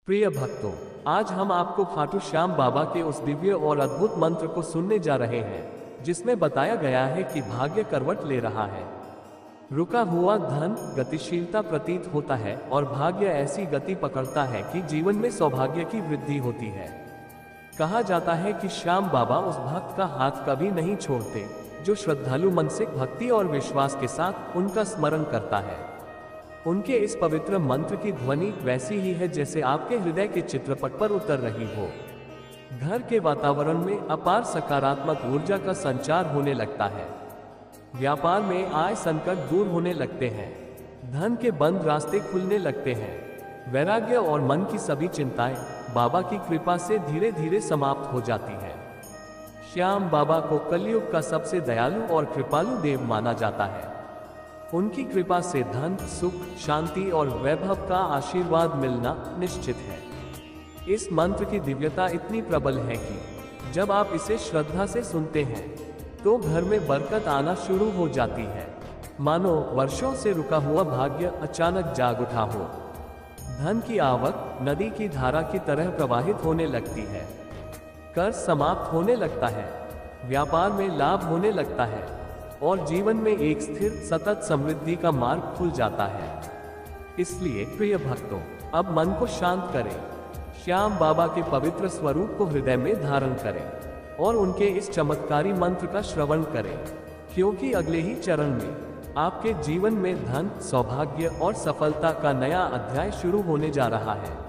प्रिय भक्तों, आज हम आपको खाटू श्याम बाबा के उस दिव्य और अद्भुत मंत्र को सुनने जा रहे हैं जिसमें बताया गया है कि भाग्य करवट ले रहा है। रुका हुआ धन गतिशीलता प्रतीत होता है और भाग्य ऐसी गति पकड़ता है कि जीवन में सौभाग्य की वृद्धि होती है। कहा जाता है कि श्याम बाबा उस भक्त का हाथ कभी नहीं छोड़ते जो श्रद्धालु मन से भक्ति और विश्वास के साथ उनका स्मरण करता है। उनके इस पवित्र मंत्र की ध्वनि वैसी ही है जैसे आपके हृदय के चित्रपट पर उतर रही हो। घर के वातावरण में अपार सकारात्मक ऊर्जा का संचार होने लगता है। व्यापार में आय संकट दूर होने लगते हैं। धन के बंद रास्ते खुलने लगते हैं। वैराग्य और मन की सभी चिंताएं बाबा की कृपा से धीरे धीरे समाप्त हो जाती है। श्याम बाबा को कलयुग का सबसे दयालु और कृपालु देव माना जाता है। उनकी कृपा से धन, सुख, शांति और वैभव का आशीर्वाद मिलना निश्चित है। इस मंत्र की दिव्यता इतनी प्रबल है कि जब आप इसे श्रद्धा से सुनते हैं तो घर में बरकत आना शुरू हो जाती है। मानो वर्षों से रुका हुआ भाग्य अचानक जाग उठा हो। धन की आवक नदी की धारा की तरह प्रवाहित होने लगती है। कर्ज समाप्त होने लगता है। व्यापार में लाभ होने लगता है और जीवन में एक स्थिर सतत समृद्धि का मार्ग खुल जाता है। इसलिए प्रिय भक्तों, अब मन को शांत करें, श्याम बाबा के पवित्र स्वरूप को हृदय में धारण करें और उनके इस चमत्कारी मंत्र का श्रवण करें, क्योंकि अगले ही चरण में आपके जीवन में धन, सौभाग्य और सफलता का नया अध्याय शुरू होने जा रहा है।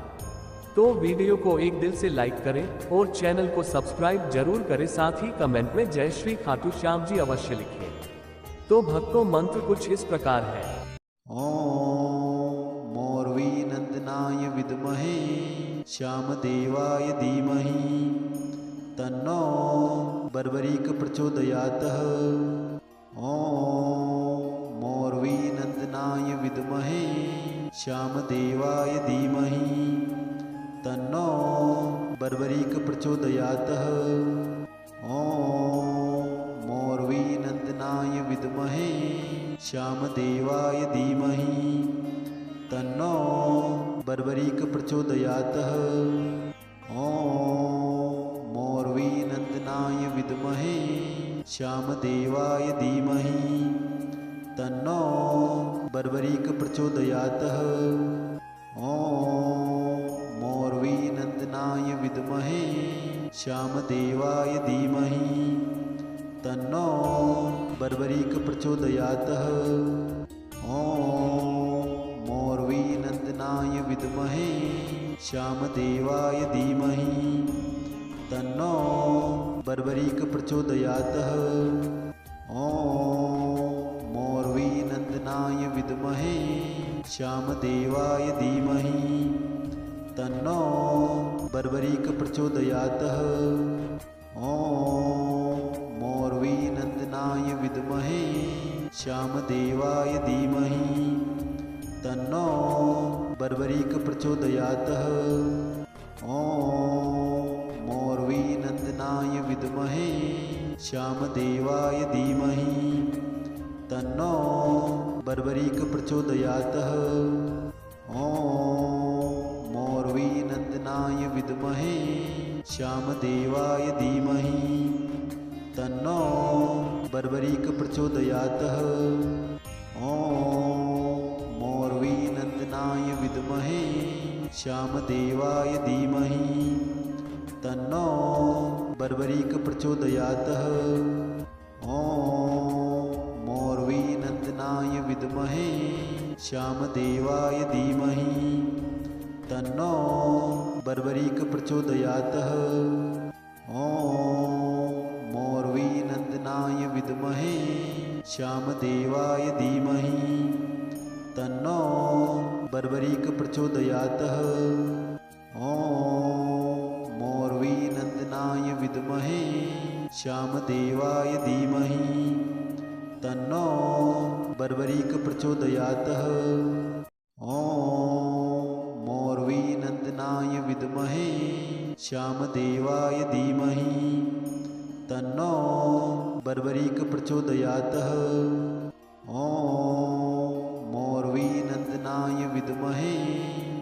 तो वीडियो को एक दिल से लाइक करें और चैनल को सब्सक्राइब जरूर करें। साथ ही कमेंट में जय श्री खाटू श्याम जी अवश्य लिखें। तो भक्तों, मंत्र कुछ इस प्रकार है। ओम मोरवी नंदनाय विद्महे श्यामदेवाय धीमहि तन्नो बर्बरीक प्रचोदयातः। ओम मोरवी नंदनाय विद्महे श्यामदेवाय धीमहि तन्नो बर्बरीक प्रचोदयातः। ओम मोरवी नंदनाय विद्महे श्यामदेवाय धीमहि तन्नो बर्बरीक प्रचोदयातः। ओम मोरवी नंदनाय विद्महे श्यामदेवाय धीमहि तन्नो बर्बरीक प्रचोदयातः। ओम मोरवी नंदनाय विद्महे श्यामदेवाय धीमहि तन्नो बर्बरीक प्रचोदयातः। ओम मोरवी नंदनाय विद्महे श्यामदेवाय धीमहि तन्नो बर्बरीक प्रचोदयातः। ओम मोरवी नंदनाय विद्महे श्यामदेवाय धीमहि तन्नो बर्बरीक प्रचोदयातः। ओम मोरवी नंदनाय विद्महे श्यामदेवाय धीमहि तन्नो बर्बरीक प्रचोदयातः। ओम मोरवी नंदनाय विद्महे श्यामदेवाय धीमहि तन्नो बर्बरीक प्रचोदयातः। ओम मोरवी नंदनाय विद्महे श्यामदेवाय धीमहि तन्नो बर्बरीक प्रचोदयातः। ओम मोरवी नंदनाय विद्महे श्यामदेवाय धीमहि तन्नो बर्बरीक प्रचोदयातः। ओम मोरवी नंदनाय विद्महे श्यामदेवाय धीमहि तन्नो बर्बरीक प्रचोदयातः। ओम मोरवी नंदनाय विद्महे श्यामदेवाय धीमहि तन्नो बर्बरीक प्रचोदयातः। ओम मोरवी नंदनाय विद्महे श्यामदेवाय धीमहि तन्नो बर्बरीक प्रचोदयातः। ओम मोरवी नंदनाय विद्महे श्यामदेवाय धीमहि तन्नो बर्बरीक प्रचोदयातः। ओम मोरवी नंदनाय विद्महे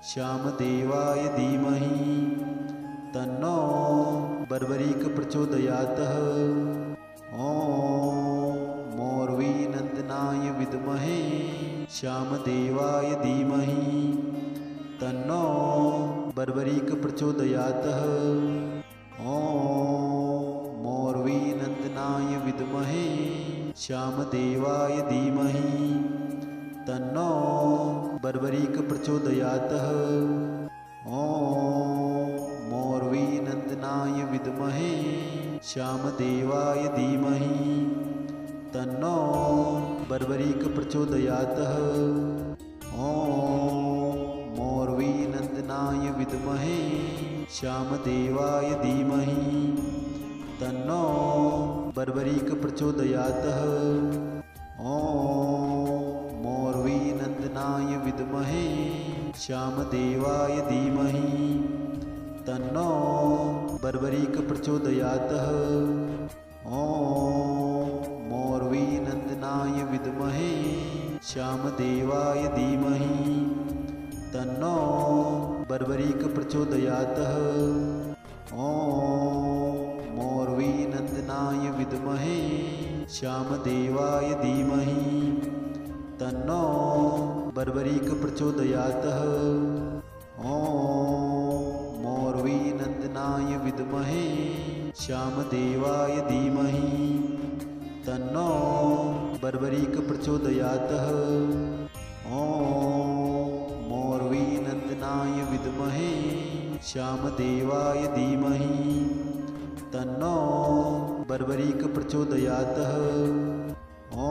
श्यामदेवाय धीमहि बर्बरीक प्रचोदयातः। ॐ मोर्वीनन्दनाय विद्महे श्यामदेवाय धीमहि तन्नो बर्बरीक प्रचोदयातः। ॐ मोर्वीनन्दनाय विद्महे श्यामदेवाय धीमहि तन्नो बर्बरीक प्रचोदयातः। ॐ मोर्वीनन्दनाय विद्महे श्यामदेवाय धीमहि तन्नो बर्बरीक प्रचोदयातः। ॐ मोर्वीनन्दनाय विद्महे श्यामदेवाय धीमहि तन्नो बर्बरीक प्रचोदयातः। ॐ मोर्वीनन्दनाय विद्महे श्यामदेवाय धीमहि तन्नो बर्बरीक प्रचोदयातः। ॐ मोर्वीनन्दनाय विद्महे श्यामदेवाय धीमहि तन्नो बर्बरीक प्रचोदयातः। ॐ मोर्वीनन्दनाय विद्महे श्यामदेवाय धीमहि तन्नो बर्बरीक प्रचोदयातः। ॐ मोर्वीनन्दनाय विद्महे श्यामदेवाय धीमहि तन्नो बर्बरीक प्रचोदयातः। ॐ मोर्वीनन्दनाय विद्महे श्यामदेवाय धीमहि तन्नो बर्बरीक प्रचोदयातः। ॐ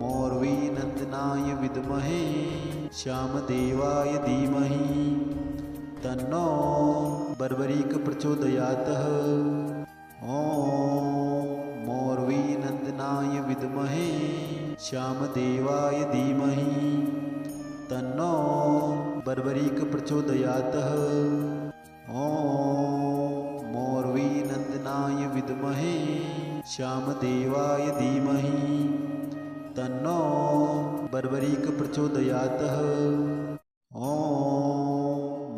मोर्वीनन्दनाय विद्महे श्यामदेवाय धीमहि तन्नो बर्बरीक प्रचोदयातः। ॐ मोर्वीनन्दनाय विद्महे श्यामदेवाय धीमहि तन्नो बर्बरीक प्रचोदयातः। ॐ मोर्वीनन्दनाय विद्महे श्यामदेवाय धीमहि तन्नो बर्बरीक प्रचोदयातः। ॐ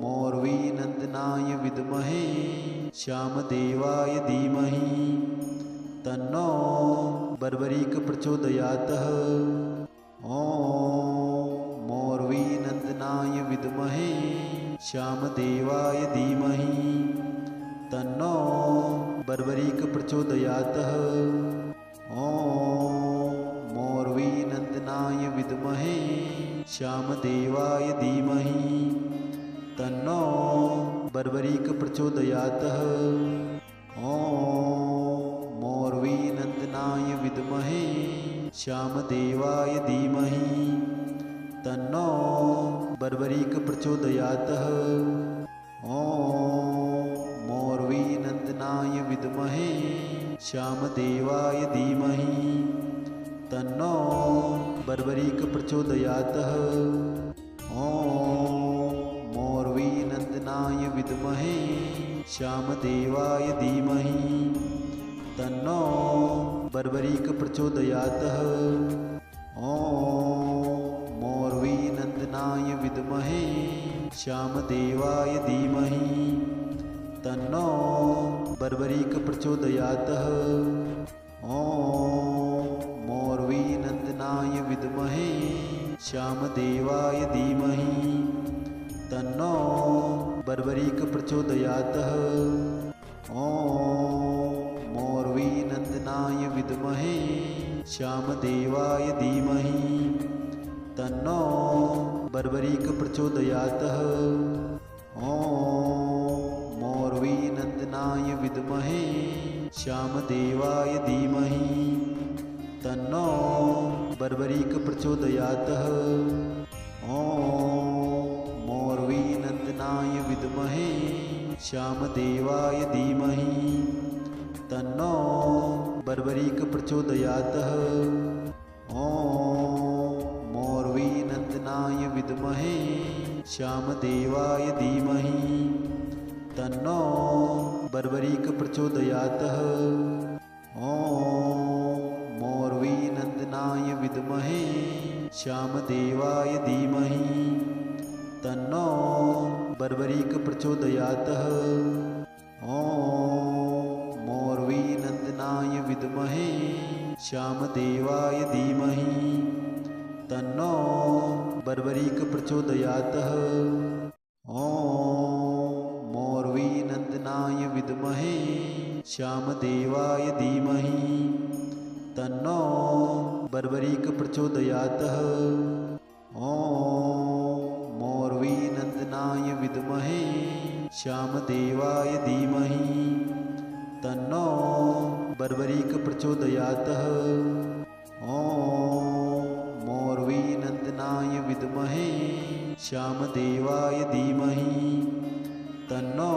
मोर्वीनन्दनाय विद्महे श्यामदेवाय धीमहि तन्नो बर्बरीक प्रचोदयातः। ॐ मोर्वीनन्दनाय विद्महे श्यामदेवाय धीमहि तन्नो बर्बरीक प्रचोदयातः। ॐ मोर्वीनन्दनाय विद्महे श्यामदेवाय धीमहि तन्नो बर्बरीक प्रचोदयातः। ॐ मोर्वीनन्दनाय विद्महे श्यामदेवाय धीमहि तन्नो बर्बरीक प्रचोदयातः। ॐ मोर्वीनन्दनाय विद्महे श्यामदेवाय धीमहि तन्नो बर्बरीक प्रचोदयातः। ॐ मोर्वीनन्दनाय विद्महे श्यामदेवाय धीमहि तन्नो बर्बरीक प्रचोदयातः। ॐ मोर्वीनन्दनाय विद्महे श्यामदेवाय धीमहि तन्नो बर्बरीक प्रचोदयातः। ॐ मोर्वीनन्दनाय विद्महे श्यामदेवाय धीमहि तन्नो बर्बरीक प्रचोदयातः। ॐ मोर्वीनन्दनाय विद्महे श्यामदेवाय धीमहि तन्नो बर्बरीक प्रचोदयातः। ॐ मोर्वीनन्दनाय विद्महे श्यामदेवाय धीमहि तन्नो बर्बरीक प्रचोदयातः। ॐ मोर्वीनन्दनाय विद्महे श्यामदेवाय धीमहि तन्नो बर्बरीक प्रचोदयातः। ॐ मोर्वीनन्दनाय विद्महे श्यामदेवाय धीमहि तन्नो बर्बरीक प्रचोदयातः। ॐ मोर्वीनन्दनाय विद्महे श्यामदेवाय धीमहि तन्नो बर्बरीक प्रचोदयातः। ॐ मोर्वीनन्दनाय विद्महे श्यामदेवाय धीमहि तन्नो बर्बरीक प्रचोदयात्। ॐ मोर्वीनन्दनाय विद्महे श्यामदेवाय धीमहि तन्नो बर्बरीक प्रचोदयात्। ॐ मोर्वीनन्दनाय विद्महे श्यामदेवाय धीमहि तन्नो बर्बरीक प्रचोदयात्। ॐ मोर्वीनन्दनाय विद्महे श्यामदेवाय धीमहि तन्नो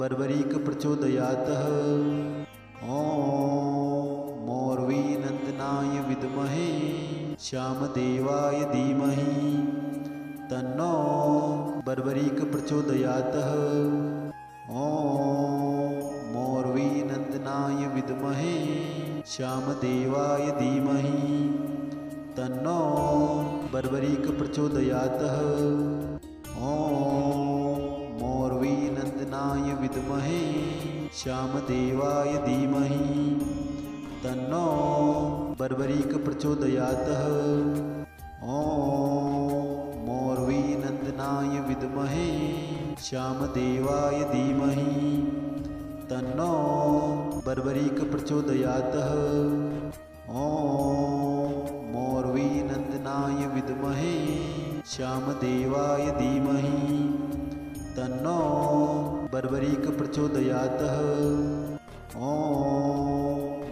बर्बरीक प्रचोदयात्। ॐ मोर्वीनन्दनाय विद्महे श्यामदेवाय धीमहि तन्नो बर्बरीक प्रचोदयात्। ॐ मोर्वीनन्दनाय विद्महे श्यामदेवाय धीमहि तन्नो बर्बरीक प्रचोदयात्। ॐ मोर्वीनन्दनाय विद्महे श्यामदेवाय धीमहि तन्नो बर्बरीक प्रचोदयात्। ॐ मोर्वीनन्दनाय विद्महे श्यामदेवाय धीमहि तन्नो बर्बरीक प्रचोदयात्। ॐ मोर्वीनन्दनाय विद्महे श्यामदेवाय धीमहि तन्नो बर्बरीक प्रचोदयात्। ॐ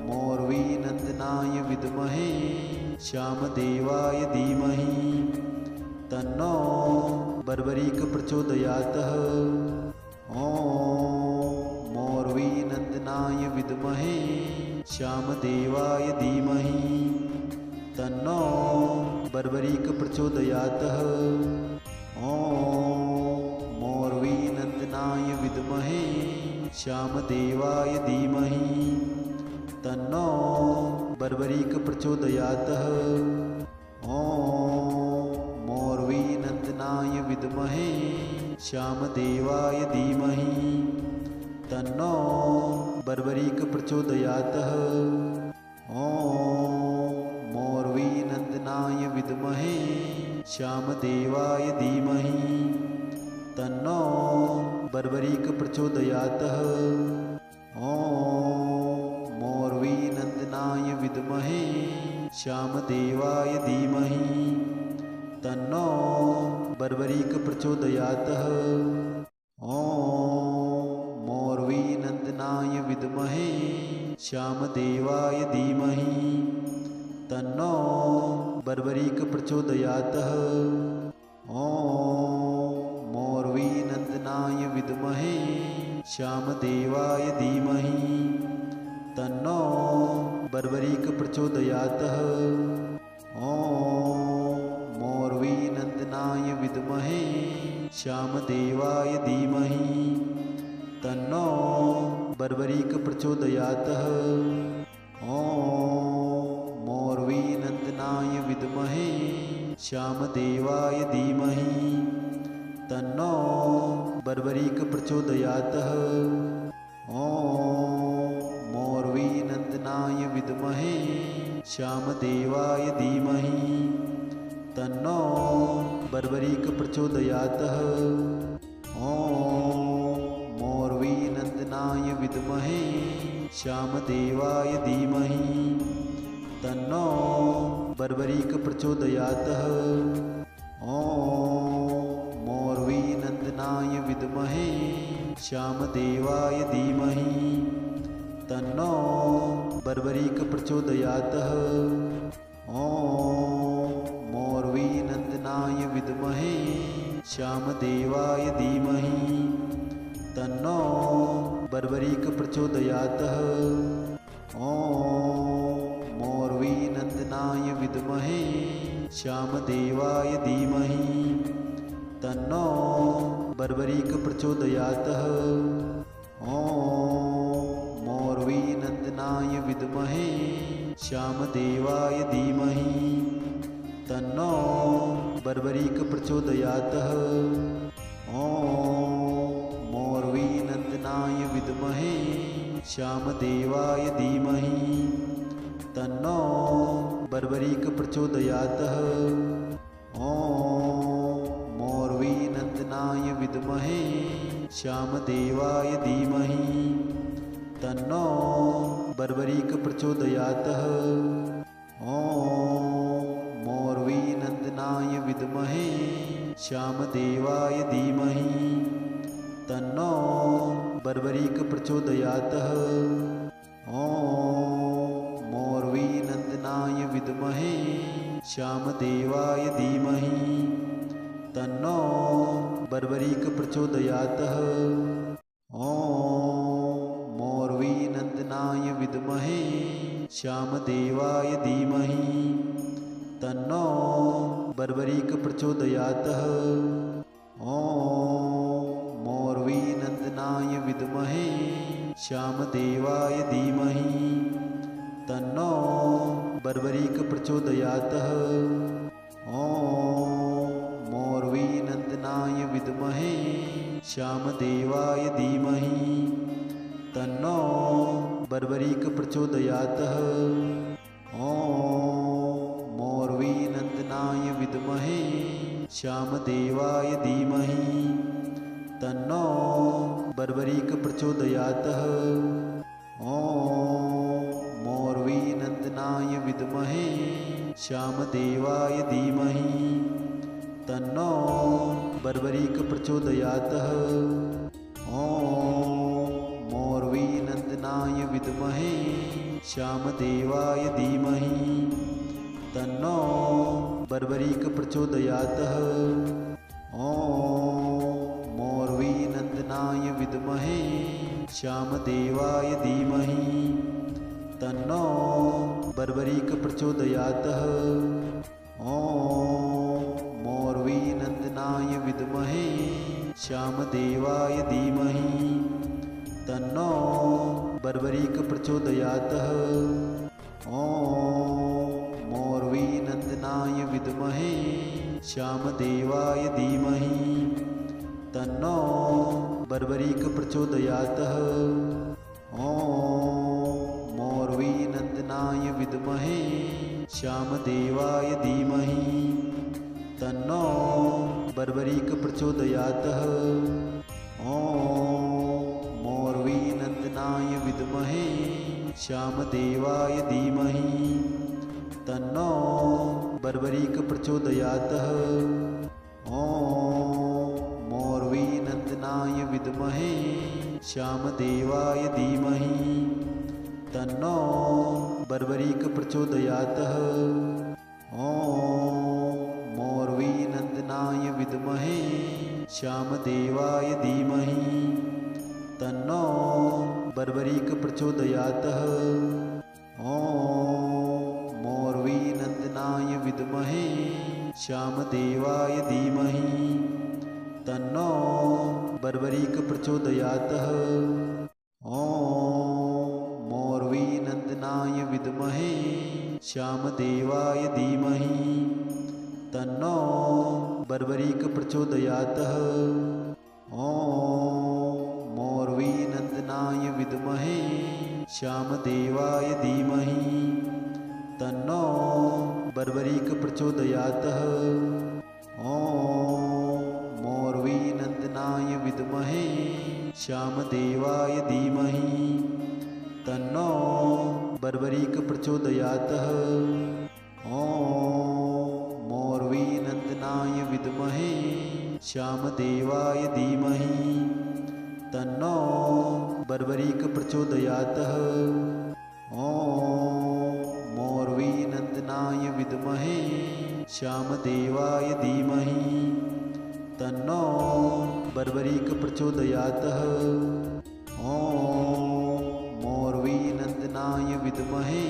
मोर्वीनन्दनाय विद्महे श्यामदेवाय धीमहि तन्नो बर्बरीक प्रचोदयात्। ॐ मोर्वीनन्दनाय विद्महे श्यामदेवाय धीमहि तन्नो बर्बरीक प्रचोदयात्। ॐ मोर्वीनन्दनाय विद्महे श्यामदेवाय धीमहि तन्नो बर्बरीक प्रचोदयात्। ॐ मोर्वीनन्दनाय विद्महे श्यामदेवाय धीमहि तन्नो बर्बरीक प्रचोदयात्। ॐ मोर्वीनन्दनाय विद्महे श्यामदेवाय धीमहि तन्नो बर्बरीक प्रचोदयात्। ॐ मोर्वीनन्दनाय विद्महे श्यामदेवाय धीमहि तन्नो बर्बरीक प्रचोदयात्। ॐ मोर्वीनन्दनाय विद्महे श्यामदेवाय धीमहि तन्नो बर्बरीक प्रचोदयात्। ॐ मोर्वीनन्दनाय विद्महे श्यामदेवाय धीमहि तन्नो बर्बरीक प्रचोदयात्। ॐ मोर्वीनन्दनाय विद्महे श्यामदेवाय धीमहि तन्नो बर्बरीक प्रचोदयात्। ॐ मोर्वीनन्दनाय विद्महे श्यामदेवाय धीमहि तन्नो बर्बरीक प्रचोदयात्। ॐ मोर्वीनन्दनाय विद्महे श्यामदेवाय धीमहि तन्नो बर्बरीक प्रचोदयात्। ॐ मोर्वीनन्दनाय विद्महे श्यामदेवाय धीमहि तन्नो बर्बरीक प्रचोदयात्। ॐ मोर्वीनन्दनाय विद्महे श्यामदेवाय धीमहि तन्नो बर्बरीक प्रचोदयात्। ॐ मोर्वीनन्दनाय विद्महे श्यामदेवाय धीमहि तन्नो बर्बरीक प्रचोदयात्। ॐ मोर्वीनन्दनाय विद्महे श्यामदेवाय धीमहि तन्नो बर्बरीक प्रचोदयात्। ॐ मोर्वीनन्दनाय विद्महे श्यामदेवाय धीमहि तन्नो बर्बरीक प्रचोदयात्। ॐ मोर्वीनन्दनाय श्यामदेवाय धीमहि तन्नो बर्बरीक प्रचोदयात्। ॐ मोरवीनन्दनाय विद्महे श्यामदेवाय धीमहि तन्नो बर्बरीक प्रचोदयात्। ॐ मोरवीनन्दनाय विद्महे श्यामदेवाय धीमहि तन्नो बर्बरीक प्रचोदयात्। ॐ मोरवीनन्दनाय विद्महे श्यामदेवाय धीमहि तन्नो बर्बरीक प्रचोदयात्। ॐ मोरवीनन्दनाय विद्महे श्यामदेवाय धीमहि तन्नो बर्बरीक प्रचोदयात्। ॐ मोरवीनन्दनाय विद्महे श्यामदेवाय धीमहि तन्नो बर्बरीक प्रचोदयात्। ॐ मोरवीनन्दनाय विद्महे श्यामदेवाय धीमहि तन्नो बर्बरीक प्रचोदयात्। ॐ मोरवीनन्दनाय विद्महे श्यामदेवाय धीमहि तन्नो बर्बरीक प्रचोदयात्। ॐ मोरवीनन्दनाय विद्महे श्यामदेवाय धीमहि तन्नो बर्बरीक प्रचोदयात्। ॐ मोरवीनन्दनाय विद्महे श्यामदेवाय धीमहि तन्नो बर्बरीक प्रचोदयात्। ॐ मोरवीनन्दनाय विद्महे श्यामदेवाय धीमहि तन्नो बर्बरीक प्रचोदयात्। ॐ मोरवीनन्दनाय विद्महे श्यामदेवाय धीमहि तन्नो बर्बरीक प्रचोदयात्। ॐ मोरवीनन्दनाय विद्महे श्यामदेवाय धीमहि तन्नो बर्बरीक प्रचोदयात्। ॐ मोरवीनन्दनाय विद्महे श्यामदेवाय धीमहि तन्नो बर्बरीक प्रचोदयात्। ॐ मोरवीनन्दनाय विद्महे श्यामदेवाय धीमहि तन्नो बर्बरीक प्रचोदयात्। ॐ मोरवीनन्दनाय विद्महे श्यामदेवाय धीमहि तन्नो बर्बरीक प्रचोदयात्। ॐ मोरवीनन्दनाय विद्महे श्यामदेवाय धीमहि तन्नो बर्बरीक प्रचोदयात्। ॐ मोरवीनन्दनाय विद्महे श्यामदेवाय धीमहि तन्नो बर्बरीक प्रचोदयात्। ॐ मोरवीनन्दनाय विद्महे श्यामदेवाय धीमहि तन्नो बर्बरीक प्रचोदयात्। ॐ मोरवीनन्दनाय विद्महे श्यामदेवाय धीमहि तन्नो बर्बरीक प्रचोदयात्। ॐ मोरवीनन्दनाय विद्महे श्यामदेवाय धीमहि तन्नो बर्बरीक प्रचोदयात्। ॐ मोरवीनन्दनाय विद्महे श्यामदेवाय धीमहि तन्नो बर्बरीक प्रचोदयात्। ॐ मोरवीनन्दनाय विद्महे श्यामदेवाय धीमहि तन्नो बर्बरीक प्रचोदयात्। ॐ मोरवीनन्दनाय विद्महे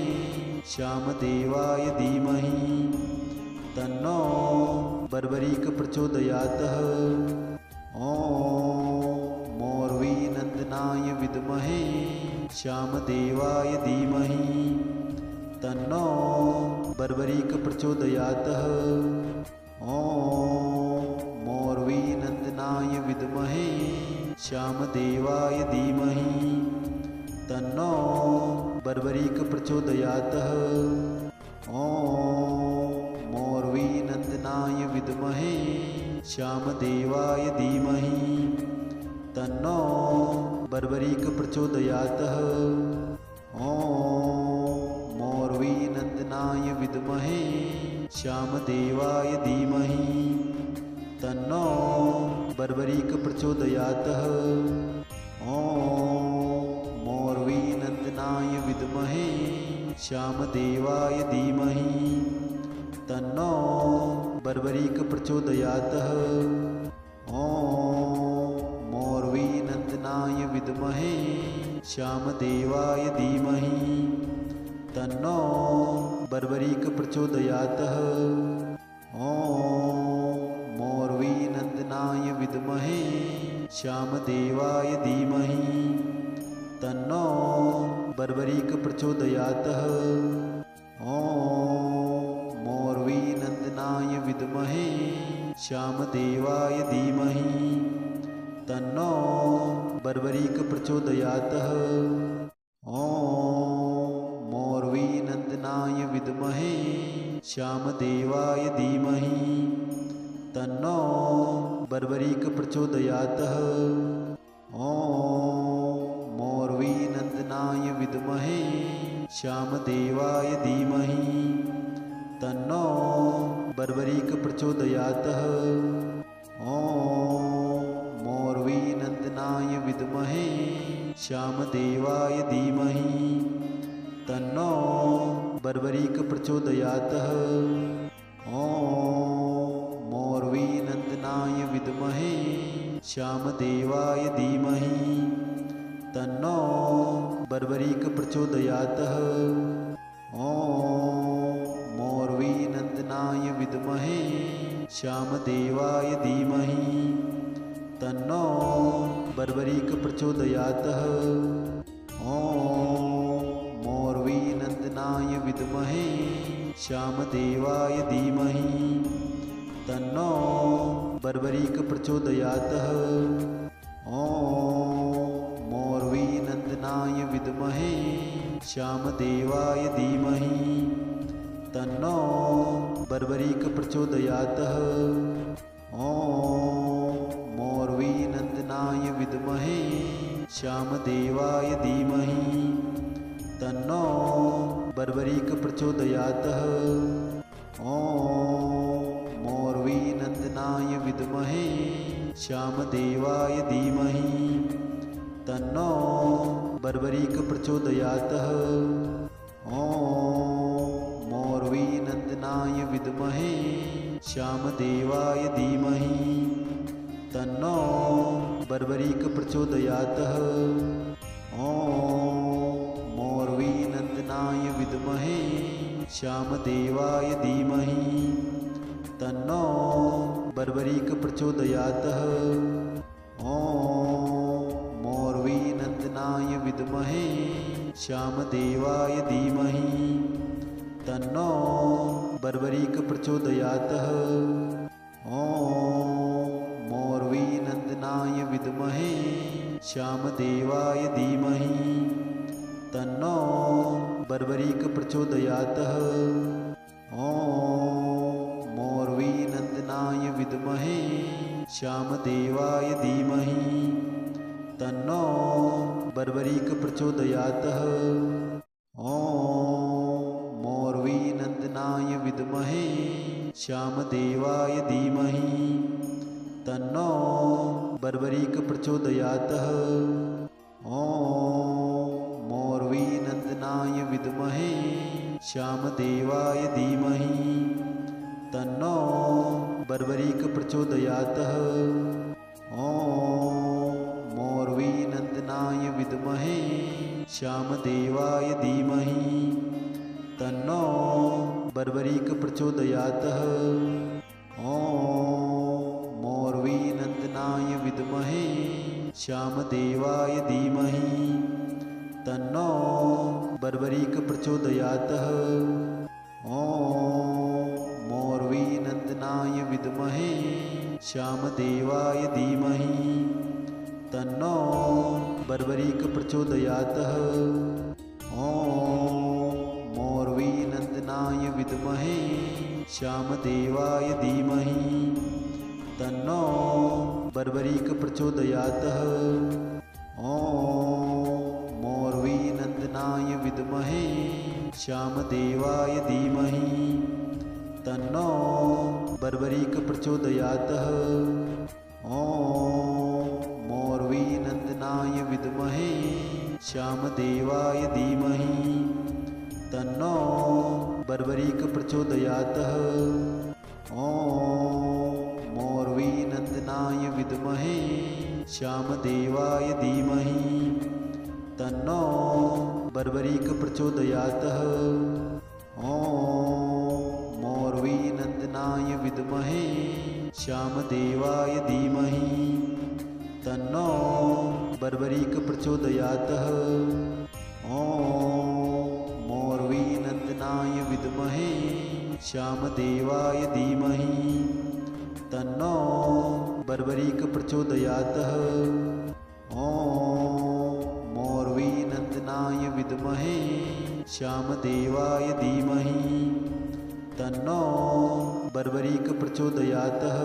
श्यामदेवाय धीमहि तन्नो बर्बरीक प्रचोदयात्। ॐ मोरवीनन्दनाय विद्महे श्यामदेवाय धीमहि तन्नो बर्बरीक प्रचोदयात्। ॐ मोरवीनन्दनाय विद्महे श्यामदेवाय धीमहि तन्नो बर्बरीक प्रचोदयातः। ॐ मोर्वीनन्दनाय विद्महे श्यामदेवाय धीमहि तन्नो बर्बरीक प्रचोदयातः। ॐ मोर्वीनन्दनाय विद्महे श्यामदेवाय धीमहि तन्नो बर्बरीक प्रचोदयातः। ॐ मोर्वीनन्दनाय विद्महे श्यामदेवाय धीमहि तन्नो बर्बरीक प्रचोदयातः। ॐ मोर्वीनन्दनाय विद्महे श्यामदेवाय धीमहि तन्नो बर्बरीक प्रचोदयातः। ॐ मोर्वीनन्दनाय विद्महे श्यामदेवाय धीमहि तन्नो बर्बरीक प्रचोदयातः। ॐ मोर्वीनन्दनाय विद्महे श्यामदेवाय धीमहि तन्नो बर्बरीक प्रचोदयातः। ॐ मोर्वीनन्दनाय विद्महे श्यामदेवाय धीमहि तन्नो बर्बरीक प्रचोदयातः। ॐ मोर्वीनन्दनाय विद्महे श्यामदेवाय धीमहि तन्नो बर्बरीक प्रचोदयातः। ॐ मोर्वीनन्दनाय विद्महे श्यामदेवाय धीमहि तन्नो बर्बरीक प्रचोदयातः। ॐ मोर्वीनन्दनाय विद्महे श्यामदेवाय धीमहि तन्नो बर्बरीक प्रचोदयातः। ॐ मोर्वीनन्दनाय विद्महे श्यामदेवाय धीमहि तन्नो बर्बरीक प्रचोदयातः। ॐ मोर्वीनन्दनाय विद्महे श्यामदेवाय धीमहि तन्नो बर्बरीक प्रचोदयातः। ॐ मोर्वीनन्दनाय विद्महे श्यामदेवाय धीमहि तन्नो बर्बरीक प्रचोदयातः। ॐ मोर्वीनन्दनाय विद्महे श्यामदेवाय धीमहि तन्नो बर्बरीक प्रचोदयातः। ॐ मोर्वीनन्दनाय विद्महे श्यामदेवाय धीमहि तन्नो बर्बरीक प्रचोदयातः। ॐ मोर्वीनन्दनाय विद्महे श्यामदेवाय धीमहि तन्नो बर्बरीक प्रचोदयातः। ॐ मोर्वीनन्दनाय विद्महे श्यामदेवाय धीमहि तन्नो बर्बरीक प्रचोदयातः। ॐ मोर्वीनन्दनाय विद्महे श्यामदेवाय धीमहि तन्नो बर्बरीक प्रचोदयातः। ॐ मोर्वीनन्दनाय विद्महे श्यामदेवाय धीमहि तन्नो बर्बरीक प्रचोदयातः। ॐ मोर्वीनन्दनाय विद्महे श्यामदेवाय धीमहि तन्नो बर्बरीक प्रचोदयातः। ॐ मोर्वीनन्दनाय विद्महे श्यामदेवाय धीमहि तन्नो बर्बरीक प्रचोदयातः। ॐ मोर्वीनन्दनाय विद्महे श्यामदेवाय धीमहि तन्नो बर्बरीक प्रचोदयातः। ॐ मोर्वीनन्दनाय विद्महे श्यामदेवाय धीमहि तन्नो बर्बरीक प्रचोदयातः। ॐ मोर्वीनन्दनाय विद्महे श्यामदेवाय धीमहि तन्नो बर्बरीक प्रचोदयातः। ॐ मोर्वीनन्दनाय विद्महे श्यामदेवाय धीमहि तन्नो बर्बरीक प्रचोदयातः। ॐ मोर्वीनन्दनाय विद्महे श्यामदेवाय धीमहि तन्नो बर्बरीक प्रचोदयातः। ॐ मोर्वीनन्दनाय विद्महे श्यामदेवाय धीमहि तन्नो बर्बरीक प्रचोदयातः। ॐ मोर्वीनन्दनाय विद्महे श्यामदेवाय धीमहि तन्नो बर्बरीक प्रचोदयातः। ॐ मोर्वीनन्दनाय विद्महे श्यामदेवाय धीमहि तन्नो बर्बरीक प्रचोदयातः। ॐ मोर्वीनन्दनाय विद्महे श्यामदेवाय धीमहि तन्नो बर्बरीक प्रचोदयातः। ॐ मोर्वीनन्दनाय विद्महे श्यामदेवाय धीमहि तन्नो बर्बरीक प्रचोदयातः। ॐ मोर्वीनन्दनाय विद्महे श्यामदेवाय धीमहि तन्नो बर्बरीक प्रचोदयातः।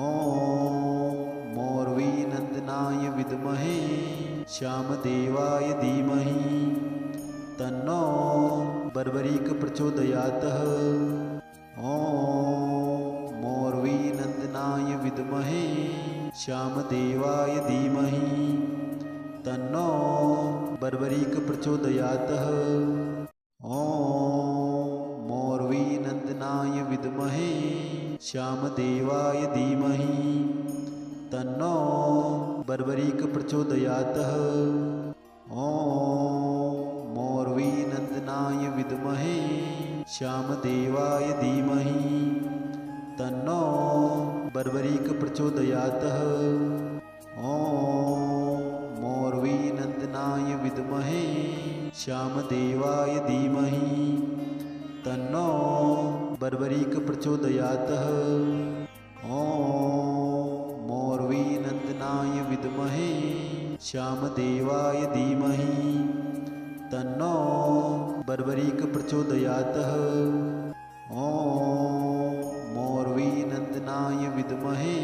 ॐ मोर्वीनन्दनाय विद्महे श्यामदेवाय धीमहि तन्नो बर्बरीक प्रचोदयातः। ॐ मोर्वीनन्दनाय विद्महे श्यामदेवाय धीमहि तन्नो बर्बरीक प्रचोदयातः। ॐ मोर्वीनन्दनाय विद्महे श्यामदेवाय धीमहि तन्नो बर्बरीक प्रचोदयातः। ॐ मोर्वीनन्दनाय विद्महे श्यामदेवाय धीमहि तन्नो बर्बरीक प्रचोदयातः। ॐ मोर्वीनन्दनाय विद्महे श्यामदेवाय धीमहि तन्नो बर्बरीक प्रचोदयातः। ॐ मोर्वीनन्दनाय विद्महे श्यामदेवाय धीमहि तन्नो बर्बरीक प्रचोदयातः। ॐ मोर्वीनन्दनाय विद्महे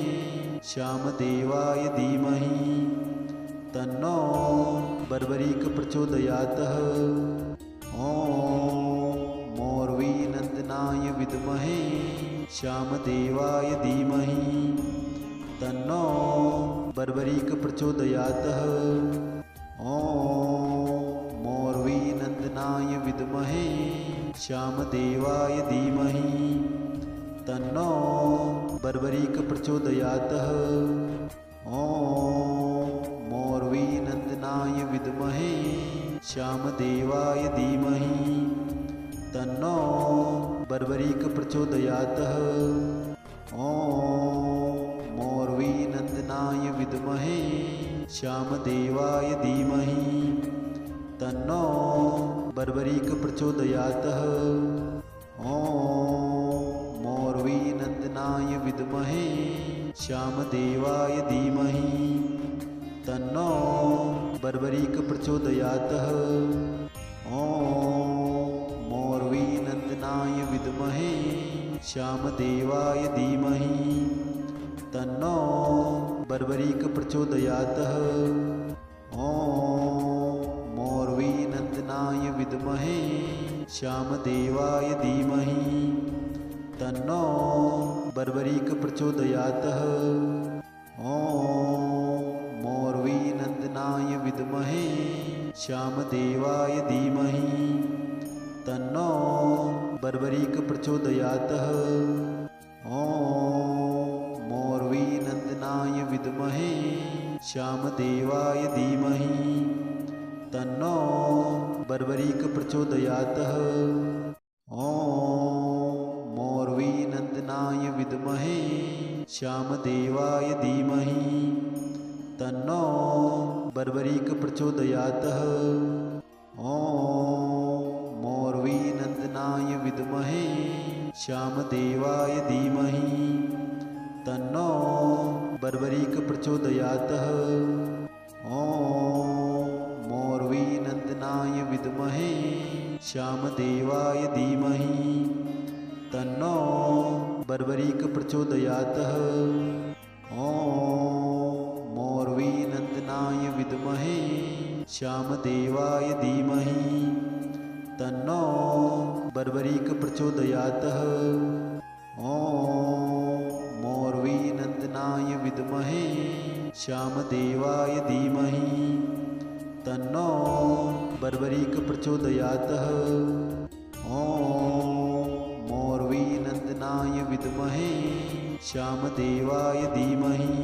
श्यामदेवाय धीमहि तन्नो बर्बरीक प्रचोदयातः। ॐ मोर्वीनन्दनाय विद्महे श्यामदेवाय धीमहि तन्नो बर्बरीक प्रचोदयातः। ॐ मोर्वीनन्दनाय विद्महे श्यामदेवाय धीमहि तन्नो बर्बरीक प्रचोदयातः। ॐ मोर्वीनन्दनाय विद्महे श्यामदेवाय धीमहि तन्नो बर्बरीक प्रचोदयातः। ॐ मोर्वीनन्दनाय विद्महे श्यामदेवाय धीमहि तन्नो बर्बरीक प्रचोदयातः। ॐ मोर्वीनन्दनाय विद्महे श्यामदेवाय धीमहि तन्नो बर्बरीक प्रचोदयातः। ॐ मोर्वीनन्दनाय विद्महे श्यामदेवाय धीमहि तन्नो बर्बरीक प्रचोदयातः। ॐ मोर्वीनन्दनाय विद्महे श्यामदेवाय धीमहि तन्नो बर्बरीक प्रचोदयातः। ॐ मोर्वीनन्दनाय विद्महे श्यामदेवाय धीमहि तन्नो बर्बरीक प्रचोदयातः। ॐ मोर्वीनन्दनाय विद्महे श्यामदेवाय धीमहि तन्नो बर्बरीक प्रचोदयातः। ॐ मोर्वीनन्दनाय विद्महे श्यामदेवाय धीमहि तन्नो बर्बरीक प्रचोदयातः। ॐ मोर्वीनन्दनाय विद्महे श्यामदेवाय धीमहि तन्नो बर्बरीक प्रचोदयातः। ॐ श्यामदेवाय धीमहि तन्नो बर्बरीक प्रचोदयात्। ॐ मोरवीनन्दनाय विद्महे श्यामदेवाय धीमहि तन्नो बर्बरीक प्रचोदयात्। ॐ मोरवीनन्दनाय विद्महे श्यामदेवाय धीमहि तन्नो बर्बरीक प्रचोदयात्। ॐ मोरवीनन्दनाय विद्महे श्यामदेवाय धीमहि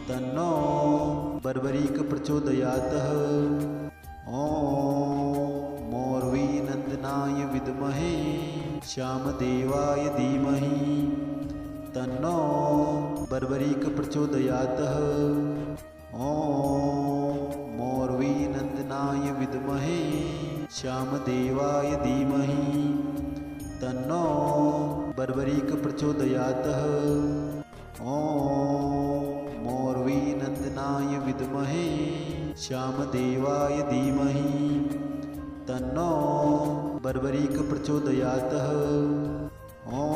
तन्नो बर्बरीक प्रचोदयात्। ॐ मोरवीनन्दनाय विद्महे श्यामदेवाय धीमहि तन्नो बर्बरीक प्रचोदयात्। ॐ मोरवीनन्दनाय विद्महे श्यामदेवाय धीमहि तन्नो बर्बरीक प्रचोदयात्। ॐ मोरवीनन्दनाय विद्महे श्यामदेवाय धीमहि तन्नो बर्बरीक प्रचोदयात्। ॐ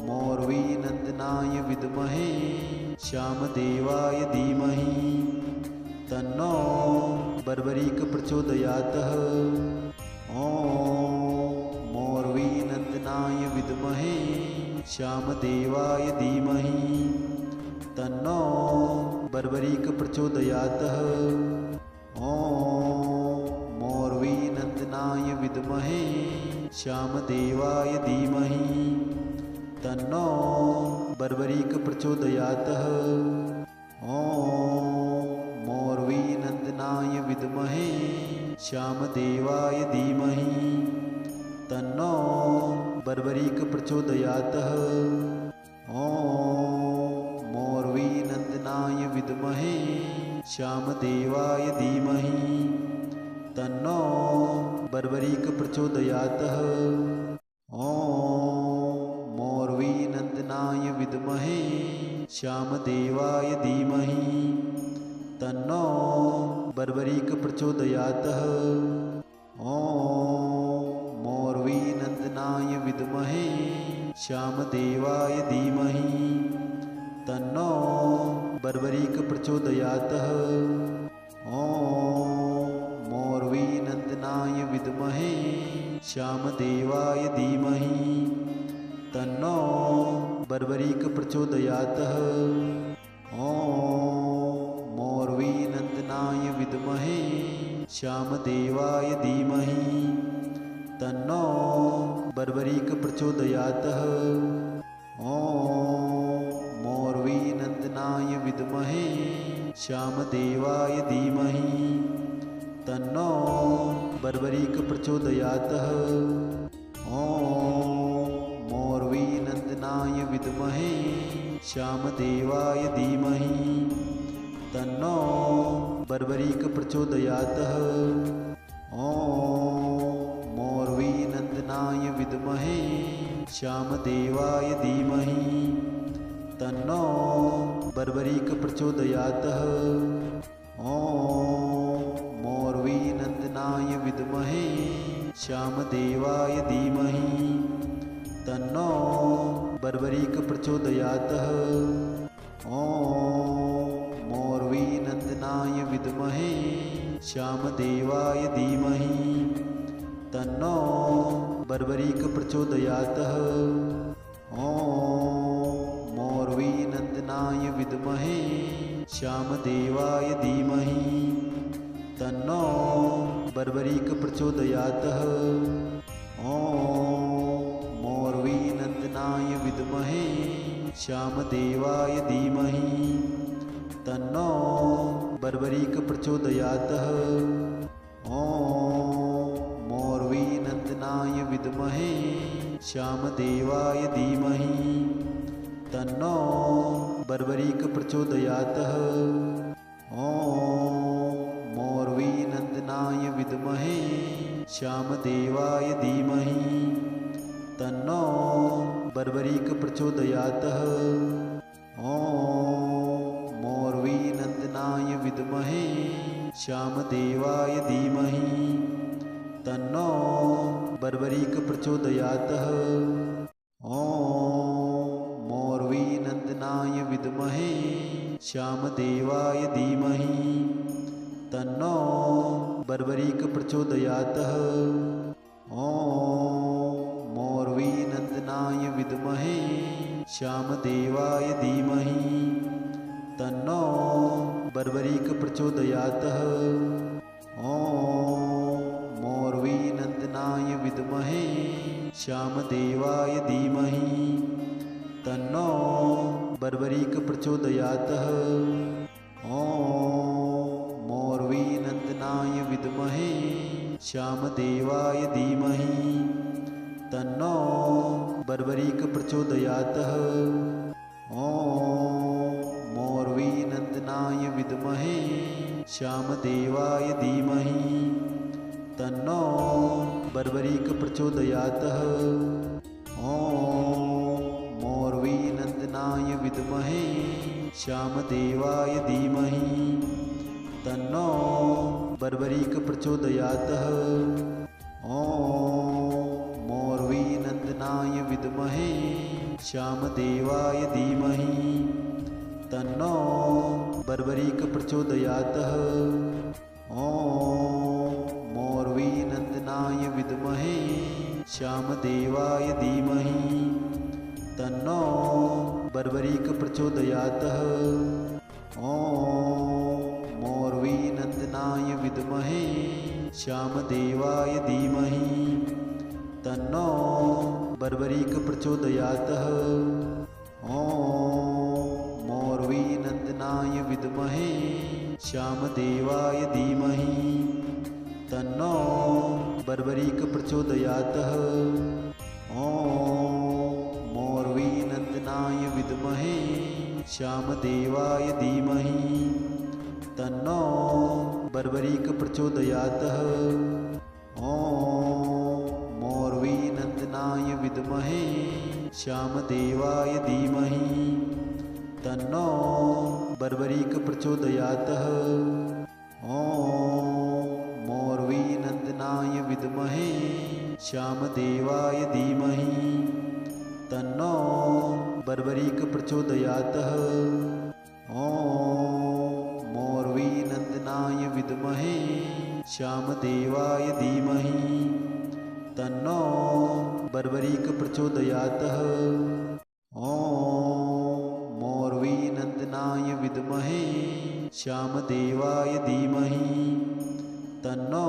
मोरवीनन्दनाय विद्महे श्यामदेवाय धीमहि तन्नो बर्बरीक प्रचोदयात्। ॐ मोरवीनन्दनाय विद्महे श्यामदेवाय धीमहि तन्नो बर्बरीक प्रचोदयात्। ॐ मोरवीनन्दनाय विद्महे श्यामदेवाय धीमहि तन्नो बर्बरीक प्रचोदयात्। ॐ मोरवीनन्दनाय विद्महे श्यामदेवाय धीमहि तन्नो बर्बरीक प्रचोदयात्। ॐ मोरवीनन्दनाय विद्महे श्यामदेवाय धीमहि तन्नो बर्बरीक प्रचोदयात्। ॐ मोरवीनन्दनाय विद्महे श्यामदेवाय धीमहि तन्नो बर्बरीक प्रचोदयात्। ॐ मोरवीनन्दनाय विद्महे श्यामदेवाय धीमहि तन्नो बर्बरीक प्रचोदयात्। ॐ मोरवीनन्दनाय विद्महे श्यामदेवाय धीमहि तन्नो बर्बरीक प्रचोदयात्। ॐ मोरवीनन्दनाय विद्महे श्यामदेवाय धीमहि तन्नो बर्बरीक प्रचोदयात्। ॐ मोरवीनन्दनाय विद्महे श्यामदेवाय धीमहि तन्नो बर्बरीक प्रचोदयात्। ॐ मोरवीनन्दनाय विद्महे श्यामदेवाय धीमहि तन्नो बर्बरीक प्रचोदयात्। ॐ मोरवीनन्दनाय विद्महे श्यामदेवाय धीमहि तन्नो बर्बरीक प्रचोदयात्। ॐ मोरवीनन्दनाय विद्महे श्यामदेवाय धीमहि तन्नो बर्बरीक प्रचोदयात्। ॐ मोरवीनन्दनाय विद्महे श्यामदेवाय धीमहि तन्नो बर्बरीक प्रचोदयात्। ॐ मोरवीनन्दनाय विद्महे श्यामदेवाय धीमहि तन्नो बर्बरीक प्रचोदयात्। ॐ मोरवीनन्दनाय विद्महे श्यामदेवाय धीमहि तन्नो बर्बरीक प्रचोदयात्। ॐ मोरवीनन्दनाय विद्महे श्यामदेवाय धीमहि तन्नो बर्बरीक प्रचोदयात्। ॐ मोरवीनन्दनाय विद्महे श्यामदेवाय धीमहि तन्नो बर्बरीक प्रचोदयात्। ॐ मोरवीनन्दनाय विद्महे श्यामदेवाय धीमहि तन्नो बर्बरीक प्रचोदयातः। ॐ मोर्वीनन्दनाय विद्महे श्यामदेवाय धीमहि तन्नो बर्बरीक प्रचोदयातः। ॐ मोर्वीनन्दनाय विद्महे श्यामदेवाय धीमहि तन्नो बर्बरीक प्रचोदयातः। ॐ मोर्वीनन्दनाय विद्महे श्यामदेवाय धीमहि तन्नो बर्बरीक प्रचोदयातः। ॐ मोर्वीनन्दनाय विद्महे श्यामदेवाय धीमहि तन्नो बर्बरीक प्रचोदयातः। ॐ मोर्वीनन्दनाय विद्महे श्यामदेवाय धीमहि तन्नो बर्बरीक प्रचोदयातः। ॐ मोर्वीनन्दनाय विद्महे श्यामदेवाय धीमहि तन्नो बर्बरीक प्रचोदयातः। ॐ मोर्वीनन्दनाय विद्महे श्यामदेवाय धीमहि तन्नो बर्बरीक प्रचोदयातः। ॐ मोर्वीनन्दनाय विद्महे श्यामदेवाय धीमहि तन्नो बर्बरीक प्रचोदयातः। ॐ मोर्वीनन्दनाय विद्महे श्यामदेवाय धीमहि तन्नो बर्बरीक प्रचोदयातः। ॐ मोर्वीनन्दनाय विद्महे श्यामदेवाय धीमहि तन्नो बर्बरीक प्रचोदयातः। ॐ मोर्वीनन्दनाय विद्महे श्यामदेवाय धीमहि तन्नो बर्बरीक प्रचोदयातः। ॐ मोर्वीनन्दनाय विद्महे श्यामदेवाय धीमहि तन्नो बर्बरीक प्रचोदयातः। ॐ मोर्वीनन्दनाय विद्महे श्यामदेवाय धीमहि तन्नो बर्बरीक प्रचोदयातः। ॐ मोर्वीनन्दनाय विद्महे श्यामदेवाय धीमहि तन्नो बर्बरीक प्रचोदयातः। ॐ मोर्वीनन्दनाय विद्महे श्यामदेवाय धीमहि तन्नो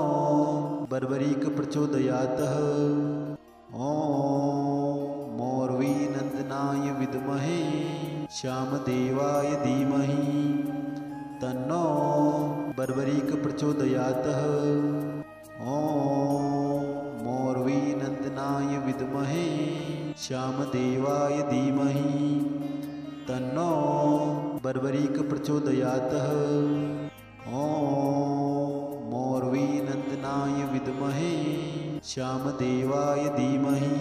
बर्बरीक प्रचोदयातः। ॐ मोर्वीनन्दनाय विद्महे श्यामदेवाय धीमहि तन्नो बर्बरीक प्रचोदयातः। ॐ मोर्वीनन्दनाय विद्महे श्यामदेवाय धीमहि तन्नो बर्बरीक प्रचोदयातः। ॐ मोर्वीनन्दनाय विद्महे श्यामदेवाय धीमहि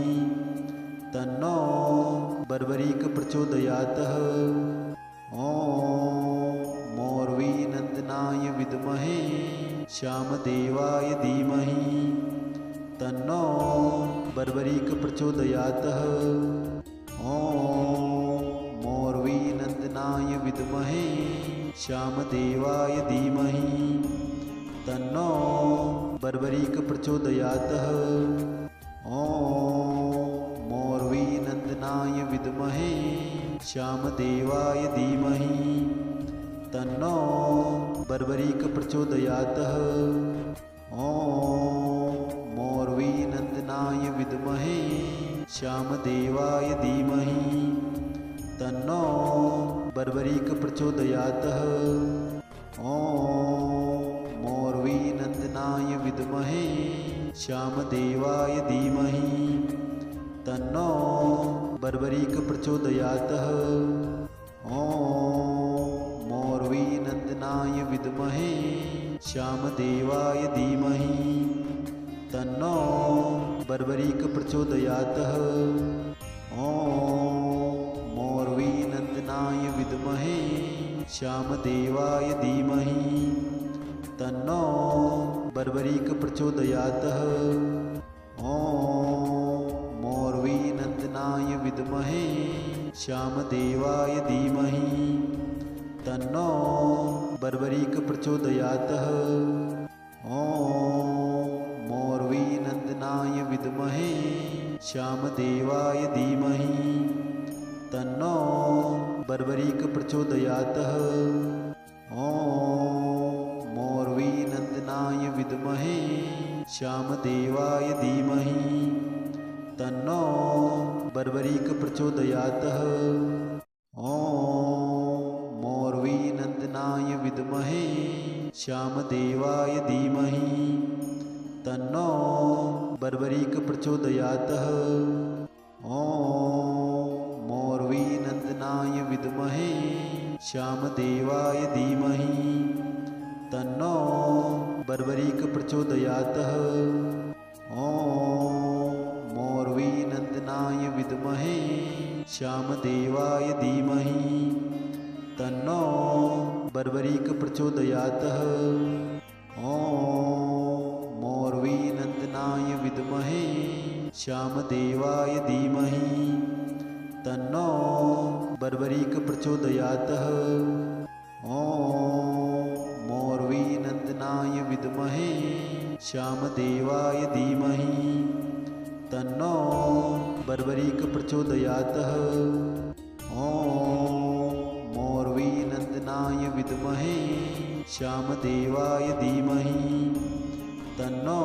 तन्नो बर्बरीक प्रचोदयातः। ॐ मोर्वीनन्दनाय विद्महे श्यामदेवाय धीमहि तन्नो बर्बरीक प्रचोदयातः। ॐ मोर्वीनन्दनाय विद्महे श्यामदेवाय धीमहि तन्नो बर्बरीक प्रचोदयातः। ॐ मोर्वीनन्दनाय विद्महे श्यामदेवाय धीमहि तन्नो बर्बरीक प्रचोदयातः। ॐ मोर्वीनन्दनाय विद्महे श्यामदेवाय धीमहि तन्नो बर्बरीक प्रचोदयातः। ॐ मोर्वीनन्दनाय विद्महे श्यामदेवाय धीमहि तन्नो बर्बरीक प्रचोदयातः। ॐ मोर्वीनन्दनाय विद्महे श्यामदेवाय धीमहि तन्नो बर्बरीक प्रचोदयातः। ॐ मोर्वीनन्दनाय विद्महे श्यामदेवाय धीमहि तन्नो बर्बरीक प्रचोदयातः। ॐ मोर्वीनन्दनाय विद्महे श्यामदेवाय धीमहि तन्नो बर्बरीक प्रचोदयातः। ॐ मोर्वीनन्दनाय विद्महे श्यामदेवाय धीमहि तन्नो बर्बरीक प्रचोदयातः। ॐ मोर्वीनन्दनाय विद्महे श्यामदेवाय धीमहि तन्नो बर्बरीक प्रचोदयातः। ॐ मोर्वीनन्दनाय विद्महे श्यामदेवाय धीमहि तन्नो बर्बरीक प्रचोदयातः। ॐ मोर्वीनन्दनाय विद्महे श्यामदेवाय धीमहि तन्नो बर्बरीक प्रचोदयातः। ॐ मोर्वीनन्दनाय विद्महे श्यामदेवाय धीमहि तन्नो बर्बरीक प्रचोदयातः। ॐ मोर्वीनन्दनाय विद्महे श्यामदेवाय धीमहि तन्नो बर्बरीक प्रचोदयातः। ॐ मोर्वीनन्दनाय विद्महे श्यामदेवाय धीमहि तन्नो बर्बरीक प्रचोदयातः। ॐ मोर्वीनन्दनाय विद्महे श्यामदेवाय धीमहि तन्नो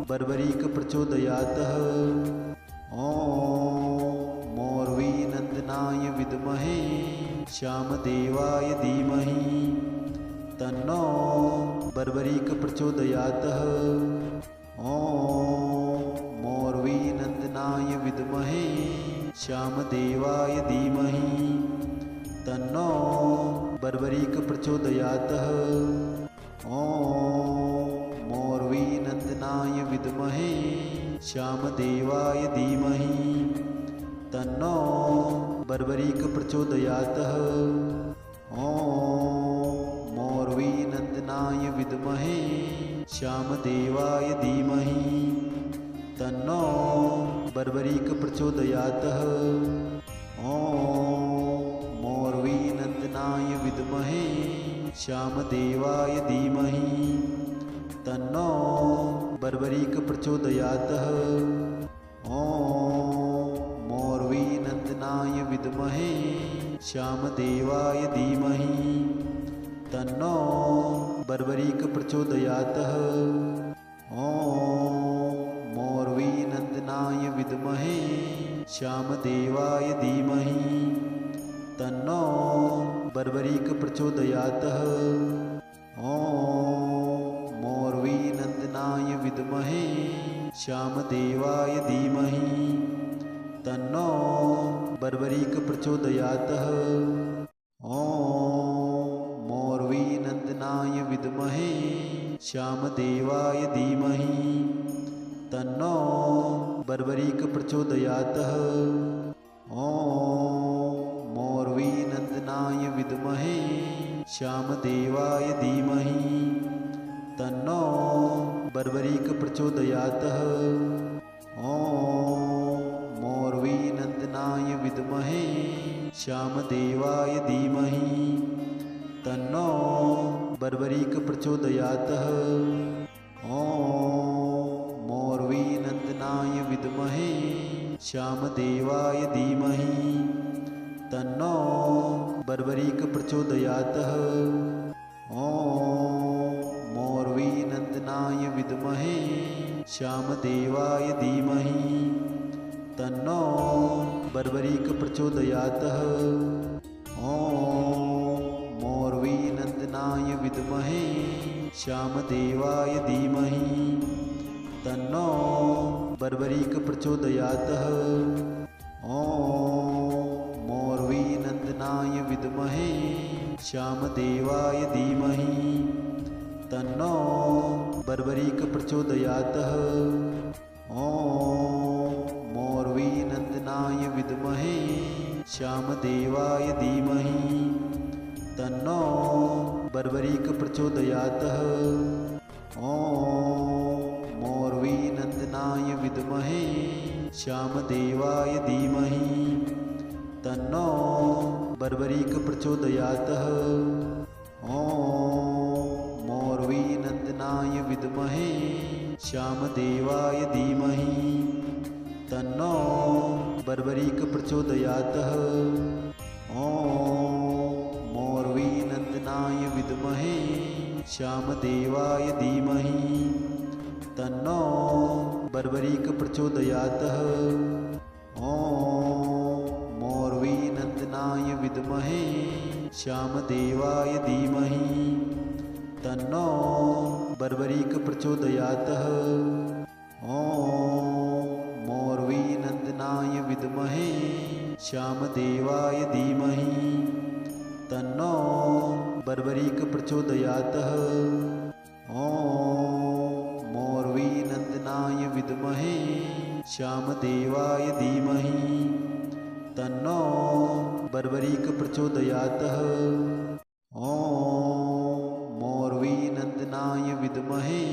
बर्बरीक प्रचोदयातः। ॐ मोर्वीनन्दनाय विद्महे श्यामदेवाय धीमहि तन्नो बर्बरीक प्रचोदयातः। ॐ मोर्वीनन्दनाय विद्महे श्यामदेवाय धीमहि तन्नो बर्बरीक प्रचोदयातः। ॐ मोर्वीनन्दनाय विद्महे श्यामदेवाय धीमहि तन्नो बर्बरीक प्रचोदयातः। ॐ मोर्वीनन्दनाय विद्महे श्यामदेवाय धीमहि तन्नो बर्बरीक प्रचोदयातः। ॐ मोर्वीनन्दनाय विद्महे श्यामदेवाय धीमहि तन्नो बर्बरीक प्रचोदयातः। ॐ मोर्वीनन्दनाय विद्महे श्यामदेवाय धीमहि तन्नो बर्बरीक प्रचोदयातः। ॐ मोर्वीनन्दनाय विद्महे श्यामदेवाय धीमहि तन्नो बर्बरीक प्रचोदयातः। ॐ मोर्वीनन्दनाय विद्महे श्यामदेवाय धीमहि तन्नो बर्बरीक प्रचोदयातः। ॐ मोर्वीनन्दनाय विद्महे श्यामदेवाय धीमहि तन्नो बर्बरीक प्रचोदयातः। ॐ मोर्वीनन्दनाय विद्महे श्यामदेवाय धीमहि तन्नो बर्बरीक प्रचोदयातः। ॐ मोर्वीनन्दनाय विद्महे श्यामदेवाय धीमहि तन्नो बर्बरीक प्रचोदयातः। ॐ मोर्वीनन्दनाय विद्महे श्यामदेवाय धीमहि तन्नो बर्बरीक प्रचोदयातः। ॐ मोर्वीनन्दनाय विद्महे श्यामदेवाय धीमहि तन्नो बर्बरीक प्रचोदयातः। ॐ मोर्वीनन्दनाय विद्महे श्यामदेवाय धीमहि तन्नो बर्बरीक प्रचोदयातः। ॐ मोर्वीनन्दनाय विद्महे श्यामदेवाय धीमहि तन्नो बर्बरीक प्रचोदयातः। ॐ मोर्वीनन्दनाय विद्महे श्यामदेवाय धीमहि तन्नो बर्बरीक प्रचोदयातः। ॐ मोर्वीनन्दनाय विद्महे श्यामदेवाय धीमहि तन्नो बर्बरीक प्रचोदयात्। ॐ मोर्वीनन्दनाय विद्महे श्यामदेवाय धीमहि तन्नो बर्बरीक प्रचोदयात्। ॐ मोर्वीनन्दनाय विद्महे श्यामदेवाय धीमहि तन्नो बर्बरीक प्रचोदयात्। ॐ मोर्वीनन्दनाय विद्महे श्यामदेवाय धीमहि तन्नो बर्बरीक प्रचोदयात्। ॐ मोर्वीनन्दनाय विद्महे श्यामदेवाय धीमहि तन्नो बर्बरीक प्रचोदयात्। ॐ मोर्वीनन्दनाय विद्महे श्यामदेवाय धीमहि तन्नो बर्बरीक प्रचोदयात्। ॐ मोर्वीनन्दनाय विद्महे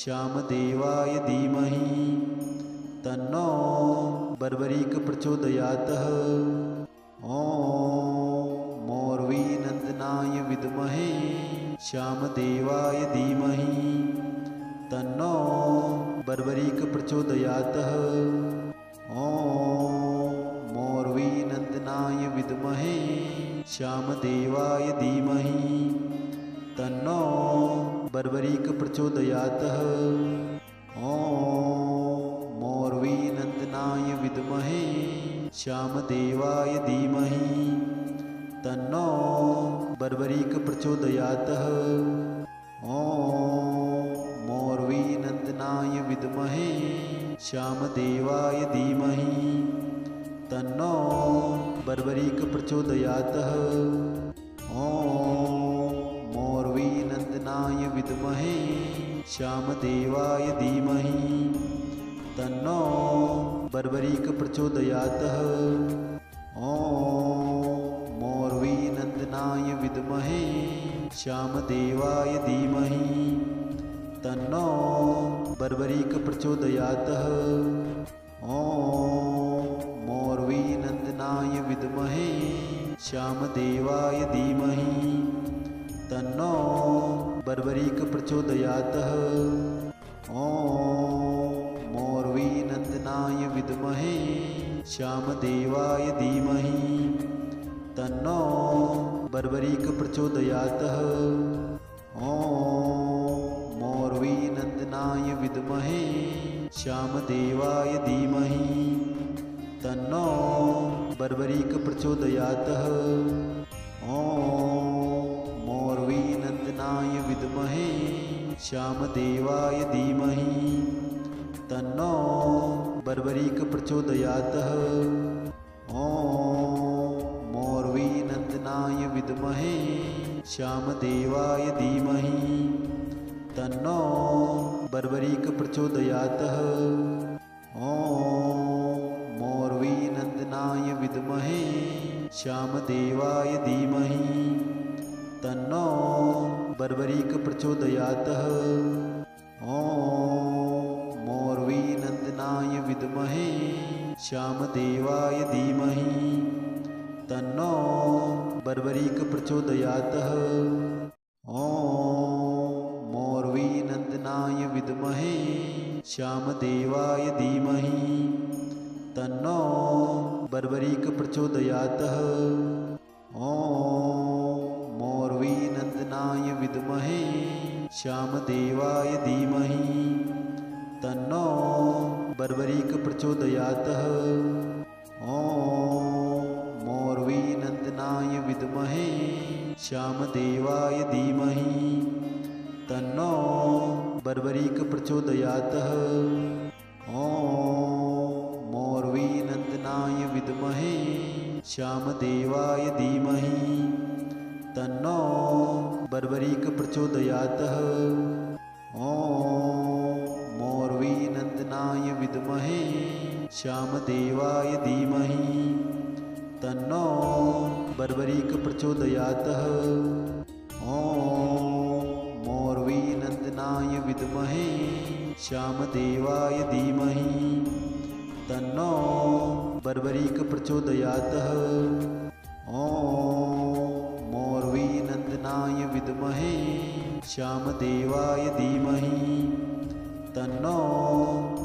श्यामदेवाय धीमहि तन्नो बर्बरीक प्रचोदयात्। ॐ मोर्वीनन्दनाय विद्महे श्यामदेवाय धीमहि तन्नो बर्बरीक प्रचोदयात्। ॐ मोर्वीनन्दनाय विद्महे श्यामदेवाय धीमहि तन्नो बर्बरीक प्रचोदयात्। ॐ मोर्वीनन्दनाय विद्महे श्यामदेवाय धीमहि तन्नो बर्बरीक प्रचोदयात्। ॐ मोर्वीनन्दनाय विद्महे श्यामदेवाय धीमहि तन्नो बर्बरीक प्रचोदयात्। ॐ मोर्वीनन्दनाय विद्महे श्यामदेवाय धीमहि तन्नो बर्बरीक प्रचोदयात्। ॐ मोर्वीनन्दनाय विद्महे श्यामदेवाय धीमहि तन्नो बर्बरीक प्रचोदयात्। ॐ मोर्वीनन्दनाय विद्महे श्यामदेवाय धीमहि तन्नो बर्बरीक प्रचोदयात्। ॐ मोर्वीनन्दनाय विद्महे श्यामदेवाय धीमहि तन्नो बर्बरीक प्रचोदयात्। ॐ मोर्वीनन्दनाय विद्महे श्यामदेवाय धीमहि तन्नो बर्बरीक प्रचोदयात्। ॐ मोर्वीनन्दनाय विद्महे श्यामदेवाय धीमहि तन्नो बर्बरीक प्रचोदयात्। ॐ मोर्वीनन्दनाय विद्महे श्यामदेवाय धीमहि तन्नो बर्बरीक प्रचोदयात्। ॐ मोर्वीनन्दनाय विद्महे श्यामदेवाय धीमहि तन्नो बर्बरीक प्रचोदयात्। ॐ मोर्वीनन्दनाय विद्महे श्यामदेवाय धीमहि तन्नो बर्बरीक प्रचोदयात्। ॐ मोर्वीनन्दनाय विद्महे श्यामदेवाय धीमहि तन्नो बर्बरीक प्रचोदयात्। ॐ मोर्वीनन्दनाय विद्महे श्यामदेवाय धीमहि तन्नो बर्बरीक प्रचोदयात्। ॐ मोर्वीनन्दनाय विद्महे श्यामदेवाय धीमहि तन्नो बर्बरीक प्रचोदयात्। ॐ मोर्वीनन्दनाय विद्महे श्यामदेवाय धीमहि तन्नो बर्बरीक प्रचोदयात्। ॐ मोर्वीनन्दनाय विद्महे श्यामदेवाय धीमहि तन्नो बर्बरीक प्रचोदयात्। ॐ मोर्वीनन्दनाय मोर्वीनन्दनाय विद्महे श्यामदेवाय धीमहि तन्नो बर्बरीक प्रचोदयात्। ॐ मोर्वीनन्दनाय विद्महे श्यामदेवाय धीमहि तन्नो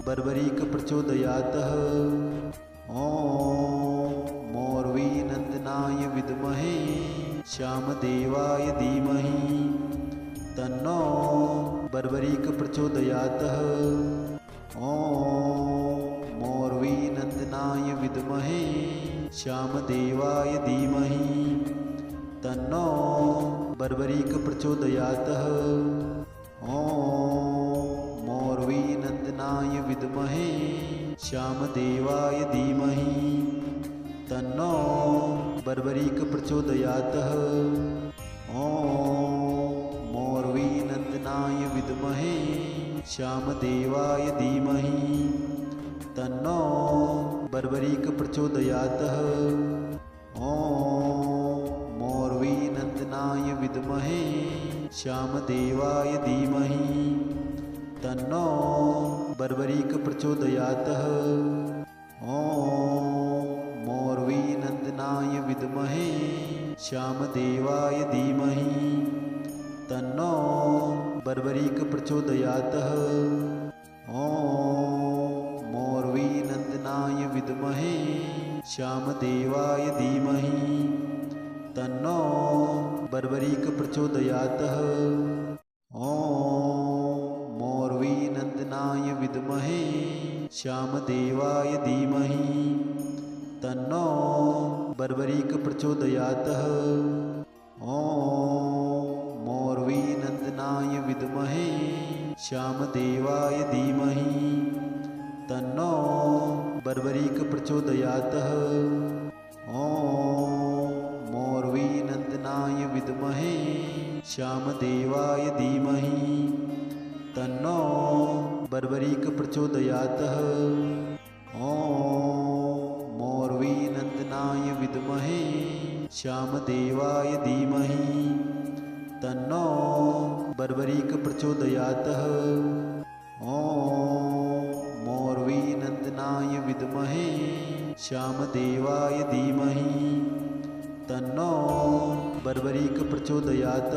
बर्बरीक प्रचोदयात्। ॐ मोर्वीनन्दनाय विद्महे श्यामदेवाय धीमहि तन्नो बर्बरीक प्रचोदयात्। ॐ मोर्वीनन्दनाय विद्महे श्यामदेवाय धीमहि तन्नो बर्बरीक प्रचोदयात्। ॐ मोर्वीनन्दनाय विद्महे श्यामदेवाय धीमहि तन्नो बर्बरीक प्रचोदयात्। ॐ मोर्वीनन्दनाय विद्महे श्यामदेवाय धीमहि तन्नो बर्बरीक प्रचोदयात्। ॐ मोर्वीनन्दनाय विद्महे श्यामदेवाय धीमहि तन्नो बर्बरीक प्रचोदयात्। ॐ मोर्वीनन्दनाय विद्महे श्यामदेवाय धीमहि तन्नो बर्बरीक प्रचोदयात्। ॐ मोर्वीनन्दनाय विद्महे श्यामदेवाय धीमहि तन्नो बर्बरीक प्रचोदयात्। ॐ मोर्वीनन्दनाय विद्महे श्यामदेवाय धीमहि तन्नो बर्बरीक प्रचोदयात्। ॐ मोर्वीनन्दनाय विद्महे श्यामदेवाय धीमहि तन्नो बर्बरीक प्रचोदयात्। ॐ मोर्वीनन्दनाय विद्महे श्यामदेवाय धीमहि तन्नो बर्बरीक प्रचोदयात्। ॐ मोर्वीनन्दनाय विद्महे श्यामदेवाय धीमहि तन्नो बर्बरीक प्रचोदयात्। ॐ मोर्वीनन्दनाय विद्महे श्यामदेवाय धीमहि तन्नो बर्बरीक प्रचोदयात्।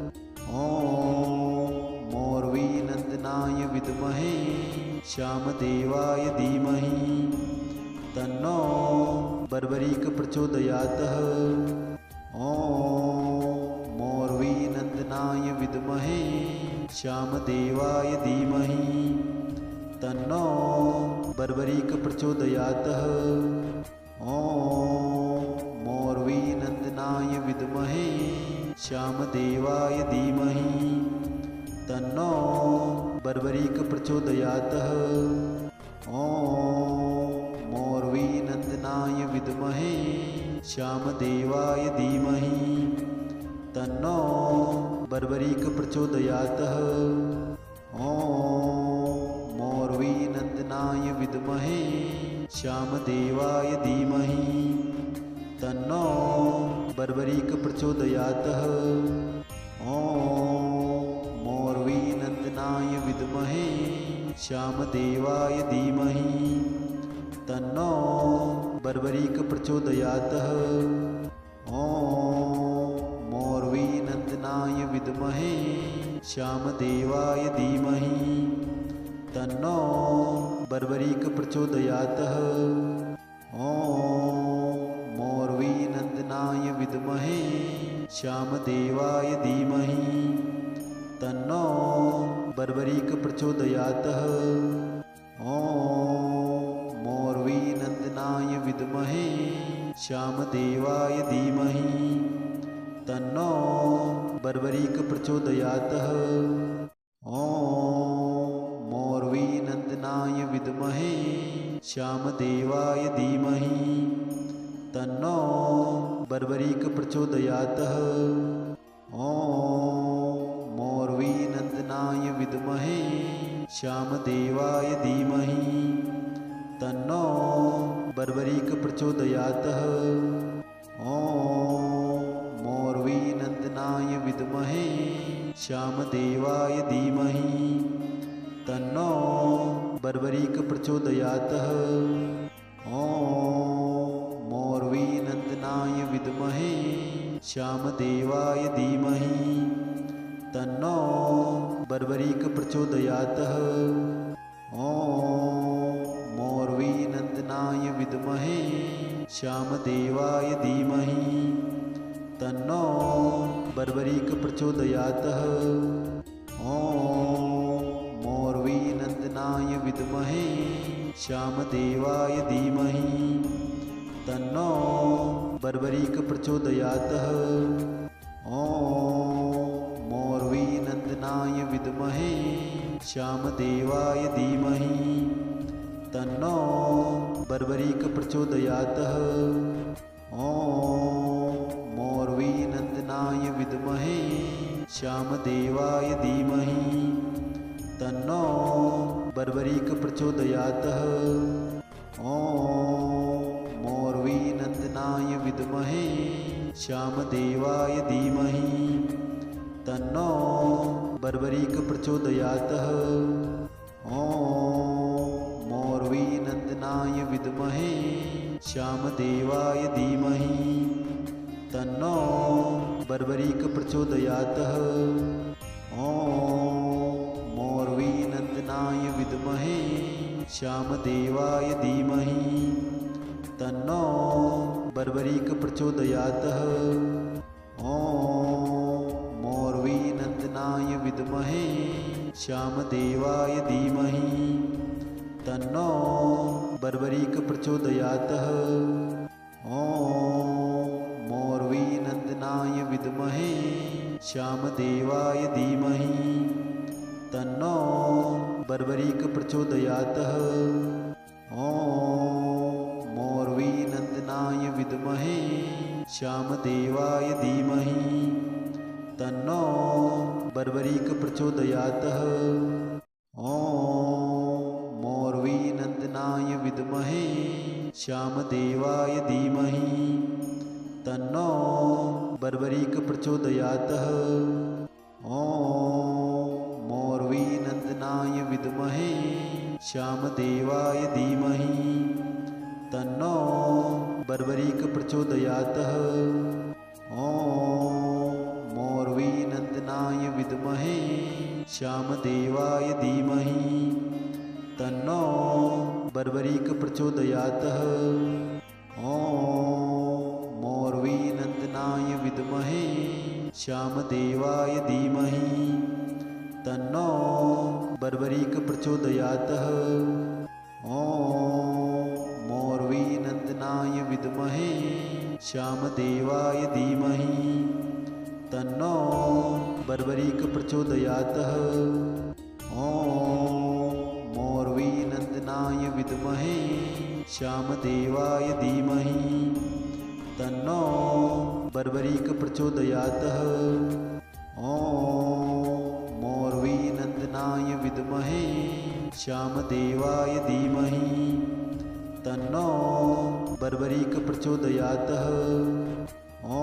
ॐ मोर्वीनन्दनाय विद्महे श्यामदेवाय धीमहि तन्नो बर्बरीक प्रचोदयात्। ॐ मोर्वीनन्दनाय विद्महे श्यामदेवाय धीमहि तन्नो बर्बरीक प्रचोदयात्। ॐ मोर्वीनन्दनाय विद्महे श्यामदेवाय धीमहि तन्नो बर्बरीक प्रचोदयात्। ॐ मोर्वीनन्दनाय विद्महे श्यामदेवाय धीमहि तन्नो बर्बरीक प्रचोदयात्। ॐ मोर्वीनन्दनाय विद्महे श्यामदेवाय धीमहि तन्नो बर्बरीक प्रचोदयात्। ॐ मोर्वीनन्दनाय विद्महे श्यामदेवाय धीमहि तन्नो बर्बरीक प्रचोदयात्। ॐ मोर्वीनन्दनाय विद्महे श्यामदेवाय धीमहि तन्नो बर्बरीक प्रचोदयात्। ॐ मोर्वीनन्दनाय विद्महे श्यामदेवाय धीमहि तन्नो बर्बरीक प्रचोदयात्। ॐ मोर्वीनन्दनाय विद्महे श्यामदेवाय धीमहि तन्नो बर्बरीक प्रचोदयात्। ॐ मोर्वीनन्दनाय विद्महे श्यामदेवाय धीमहि तन्नो बर्बरीक प्रचोदयात्। ॐ मोर्वीनन्दनाय विद्महे श्यामदेवाय धीमहि तन्नो बर्बरीक प्रचोदयात्। ॐ मोर्वीनन्दनाय विद्महे श्यामदेवाय धीमहि तन्नो बर्बरीक प्रचोदयात्। ॐ मोरवीनन्दनाय विद्महे श्यामदेवाय धीमहि तन्नो बर्बरीक प्रचोदयात्। ॐ मोरवीनन्दनाय विद्महे श्यामदेवाय धीमहि तन्नो बर्बरीक प्रचोदयात्। ॐ मोरवीनन्दनाय विद्महे श्यामदेवाय धीमहि तन्नो बर्बरीक प्रचोदयात्। ॐ मोरवीनन्दनाय विद्महे श्यामदेवाय धीमहि तन्नो बर्बरीक प्रचोदयात्। ॐ मोरवीनन्दनाय विद्महे श्यामदेवाय धीमहि तन्नो बर्बरीक प्रचोदयात्। ॐ मोरवीनन्दनाय विद्महे श्यामदेवाय धीमहि तन्नो बर्बरीक प्रचोदयात्। ॐ मोरवीनन्दनाय विद्महे श्यामदेवाय धीमहि तन्नो बर्बरीक प्रचोदयात्। ॐ मोरवीनन्दनाय विद्महे श्यामदेवाय धीमहि तन्नो बर्बरीक प्रचोदयात्। ॐ मोरवीनन्दनाय विद्महे श्यामदेवाय धीमहि तन्नो बर्बरीक प्रचोदयात्। ॐ मोरवीनन्दनाय विद्महे श्यामदेवाय धीमहि तन्नो बर्बरीक प्रचोदयात्। ॐ मोरवीनन्दनाय विद्महे श्यामदेवाय धीमहि तन्नो बर्बरीक प्रचोदयात्। ॐ मोरवीनन्दनाय विद्महे श्यामदेवाय धीमहि तन्नो बर्बरीक प्रचोदयात्। ॐ मोरवीनन्दनाय विद्महे श्यामदेवाय धीमहि तन्नो बर्बरीक प्रचोदयात्। ॐ मोरवीनन्दनाय विद्महे श्यामदेवाय धीमहि तन्नो बर्बरीक प्रचोदयात्। ॐ मोरवीनन्दनाय विद्महे श्यामदेवाय धीमहि तन्नो बर्बरीक प्रचोदयात्। ॐ मोरवीनन्दनाय विद्महे श्यामदेवाय धीमहि तन्नो बर्बरीक प्रचोदयात्। ॐ मोरवीनन्दनाय विद्महे श्यामदेवाय धीमहि तन्नो बर्बरीक प्रचोदयात्। ॐ मोरवीनन्दनाय विद्महे श्यामदेवाय धीमहि तन्नो बर्बरीक प्रचोदयात्। ॐ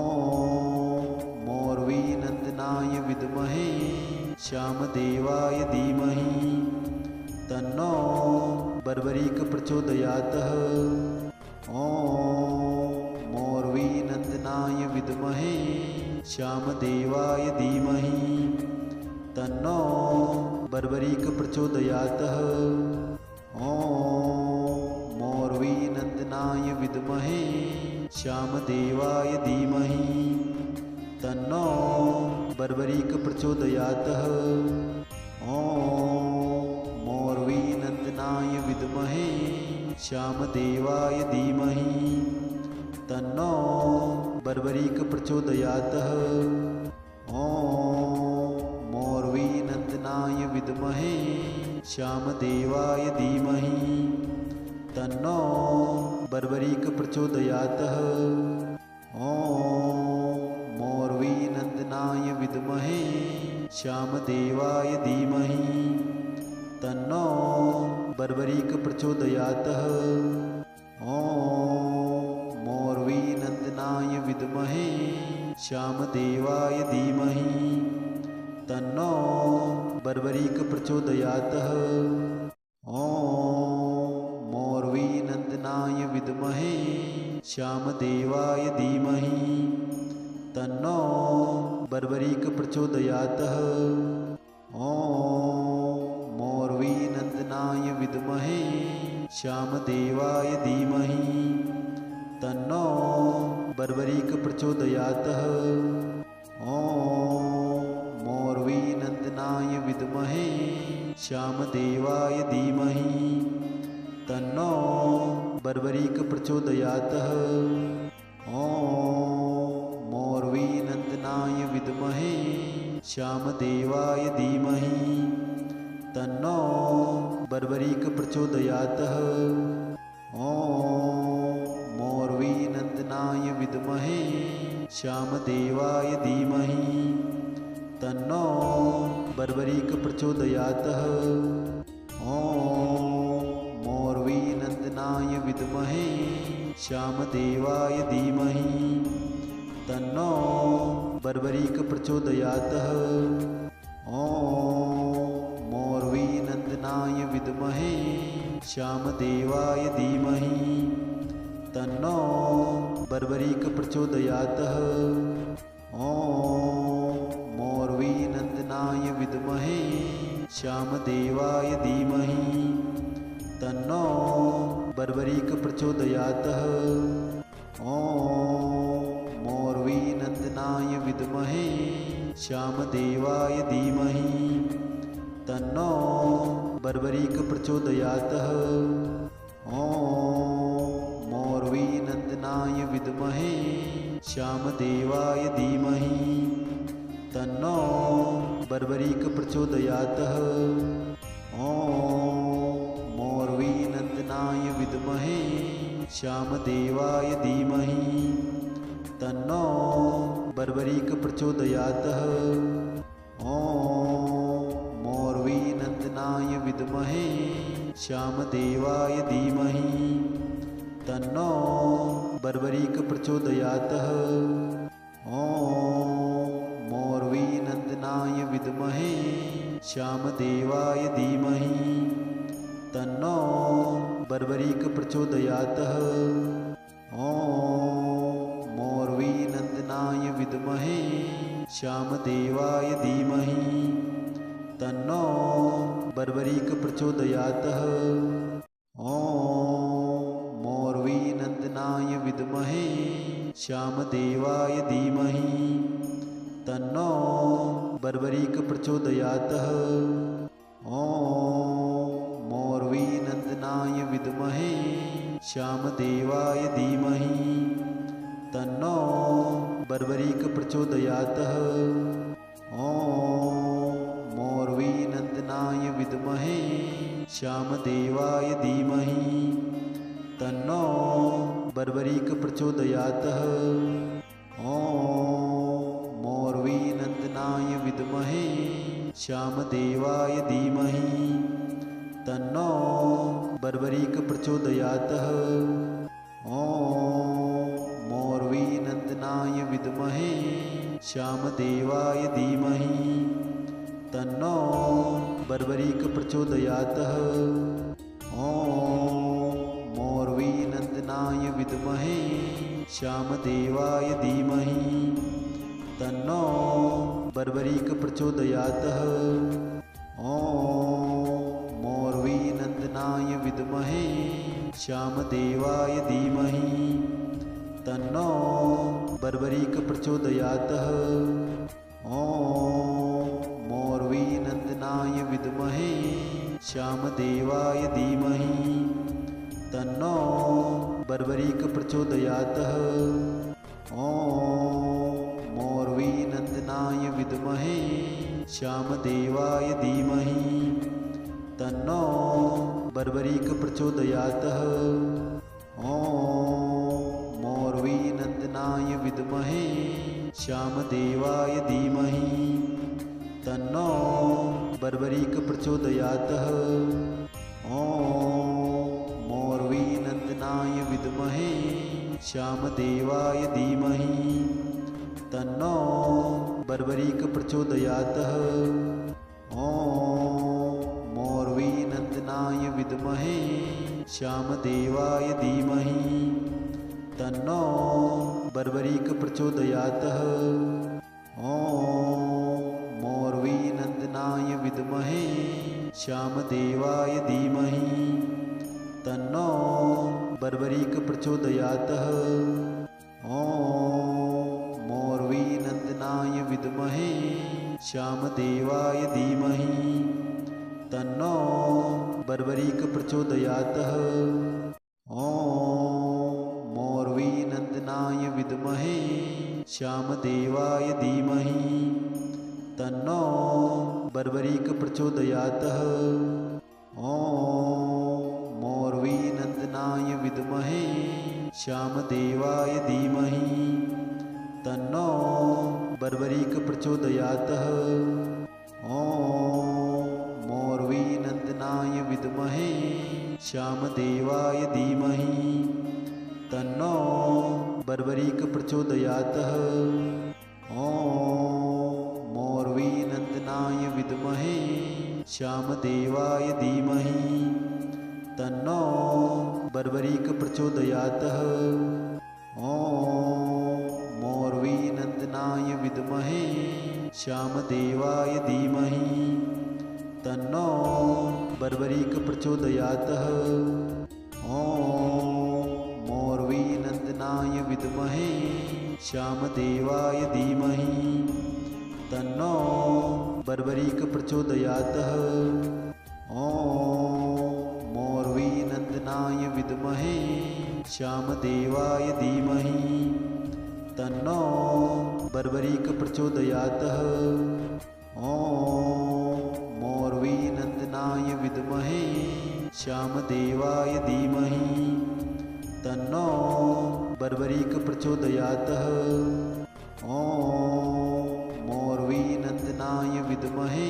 मोरवीनन्दनाय विद्महे श्यामदेवाय धीमहि तन्नो बर्बरीक प्रचोदयात्। ॐ मोरवीनन्दनाय विद्महे श्यामदेवाय धीमहि तन्नो बर्बरीक प्रचोदयात्। ॐ मोरवीनन्दनाय विद्महे श्यामदेवाय धीमहि तन्नो बर्बरीक प्रचोदयात्। ॐ मोरवीनन्दनाय विद्महे श्यामदेवाय धीमहि तन्नो बर्बरीक प्रचोदयात्। ॐ मोरवीनन्दनाय विद्महे श्यामदेवाय धीमहि तन्नो बर्बरीक प्रचोदयात्। ॐ मोरवीनन्दनाय विद्महे श्यामदेवाय धीमहि तन्नो बर्बरीक प्रचोदयात्। ॐ मोरवीनन्दनाय विद्महे श्यामदेवाय धीमहि तन्नो बर्बरीक प्रचोदयात्। ॐ मोर्वीनन्दनाय विद्महे श्यामदेवाय धीमहि तन्नो बर्बरीक प्रचोदयात्। ॐ मोर्वीनन्दनाय विद्महे श्यामदेवाय धीमहि तन्नो बर्बरीक प्रचोदयात्। ॐ मोर्वीनन्दनाय विद्महे श्यामदेवाय धीमहि तन्नो बर्बरीक प्रचोदयात्। ॐ मोर्वीनन्दनाय विद्महे श्यामदेवाय धीमहि तन्नो बर्बरीक प्रचोदयात्। ॐ मोर्वीनन्दनाय विद्महे श्यामदेवाय धीमहि तन्नो बर्बरीक प्रचोदयात्। ॐ मोर्वीनन्दनाय विद्महे श्यामदेवाय धीमहि तन्नो बर्बरीक प्रचोदयात्। ॐ मोर्वीनन्दनाय विद्महे श्यामदेवाय धीमहि तन्नो बर्बरीक प्रचोदयात्। ॐ मोर्वीनन्दनाय विद्महे श्यामदेवाय धीमहि तन्नो बर्बरीक प्रचोदयात्। ॐ मोर्वीनन्दनाय विद्महे श्यामदेवाय धीमहि तन्नो बर्बरीक प्रचोदयात्। ॐ मोर्वीनन्दनाय विद्महे श्यामदेवाय धीमहि तन्नो बर्बरीक प्रचोदयात्। ॐ मोर्वीनन्दनाय विद्महे श्यामदेवाय धीमहि तन्नो बर्बरीक प्रचोदयात्। ॐ मोर्वीनन्दनाय विद्महे श्यामदेवाय धीमहि तन्नो बर्बरीक प्रचोदयात्। ॐ मोर्वीनन्दनाय विद्महे श्यामदेवाय धीमहि तन्नो बर्बरीक प्रचोदयात्। ॐ मोर्वीनन्दनाय विद्महे श्यामदेवाय धीमहि तन्नो बर्बरीक प्रचोदयात्। ॐ मोर्वीनन्दनाय विद्महे श्यामदेवाय धीमहि तन्नो बर्बरीक प्रचोदयात्। ॐ मोर्वीनन्दनाय विद्महे श्यामदेवाय धीमहि तन्नो बर्बरीक प्रचोदयात्। ॐ मोर्वीनन्दनाय विद्महे श्यामदेवाय धीमहि तन्नो बर्बरीक प्रचोदयात्। ॐ मोर्वीनन्दनाय विद्महे श्यामदेवाय धीमहि तन्नो बर्बरीक प्रचोदयात्। ॐ मोर्वीनन्दनाय विद्महे श्यामदेवाय धीमहि तन्नो बर्बरीक प्रचोदयात्। ॐ मोर्वीनन्दनाय विद्महे श्यामदेवाय धीमहि तन्नो बर्बरीक प्रचोदयात्। ॐ मोर्वीनन्दनाय विद्महे श्यामदेवाय धीमहि तन्नो बर्बरीक प्रचोदयात्। ॐ मोर्वीनन्दनाय विद्महे श्यामदेवाय धीमहि तन्नो बर्बरीक प्रचोदयात्। ॐ मोर्वीनन्दनाय विद्महे श्यामदेवाय धीमहि तन्नो बर्बरीक प्रचोदयात्। ॐ मोर्वीनन्दनाय विद्महे श्यामदेवाय धीमहि तन्नो बर्बरीक प्रचोदयात्। ॐ मोर्वीनन्दनाय विद्महे श्यामदेवाय धीमहि तन्नो तन्नो बर्बरीक प्रचोदयातः। ॐ मोर्वीनन्दनाय विद्महे श्यामदेवाय धीमहि तन्नो बर्बरीक प्रचोदयातः। ॐ मोर्वीनन्दनाय विद्महे श्यामदेवाय धीमहि तन्नो बर्बरीक प्रचोदयातः। ॐ मोर्वीनन्दनाय विद्महे श्यामदेवाय धीमहि तन्नो बर्बरीक प्रचोदयातः। ॐ मोर्वीनन्दनाय विद्महे श्यामदेवाय धीमहि तन्नो बर्बरीक प्रचोदयातः। ॐ मोर्वीनन्दनाय विद्महे श्यामदेवाय धीमहि तन्नो बर्बरीक प्रचोदयातः। ॐ मोर्वीनन्दनाय विद्महे श्यामदेवाय धीमहि तन्नो बर्बरीक प्रचोदयातः। ॐ मोर्वीनन्दनाय विद्महे श्यामदेवाय धीमहि तन्नो बर्बरीक प्रचोदयातः। ॐ मोर्वीनन्दनाय विद्महे श्यामदेवाय धीमहि तन्नो बर्बरीक प्रचोदयातः। ॐ मोर्वीनन्दनाय विद्महे श्यामदेवाय धीमहि तन्नो बर्बरीक प्रचोदयातः। ॐ मोर्वीनन्दनाय विद्महे श्यामदेवाय धीमहि तन्नो बर्बरीक प्रचोदयातः। ॐ मोर्वीनन्दनाय विद्महे श्यामदेवाय धीमहि तन्नो बर्बरीक प्रचोदयातः। ॐ मोर्वीनन्दनाय विद्महे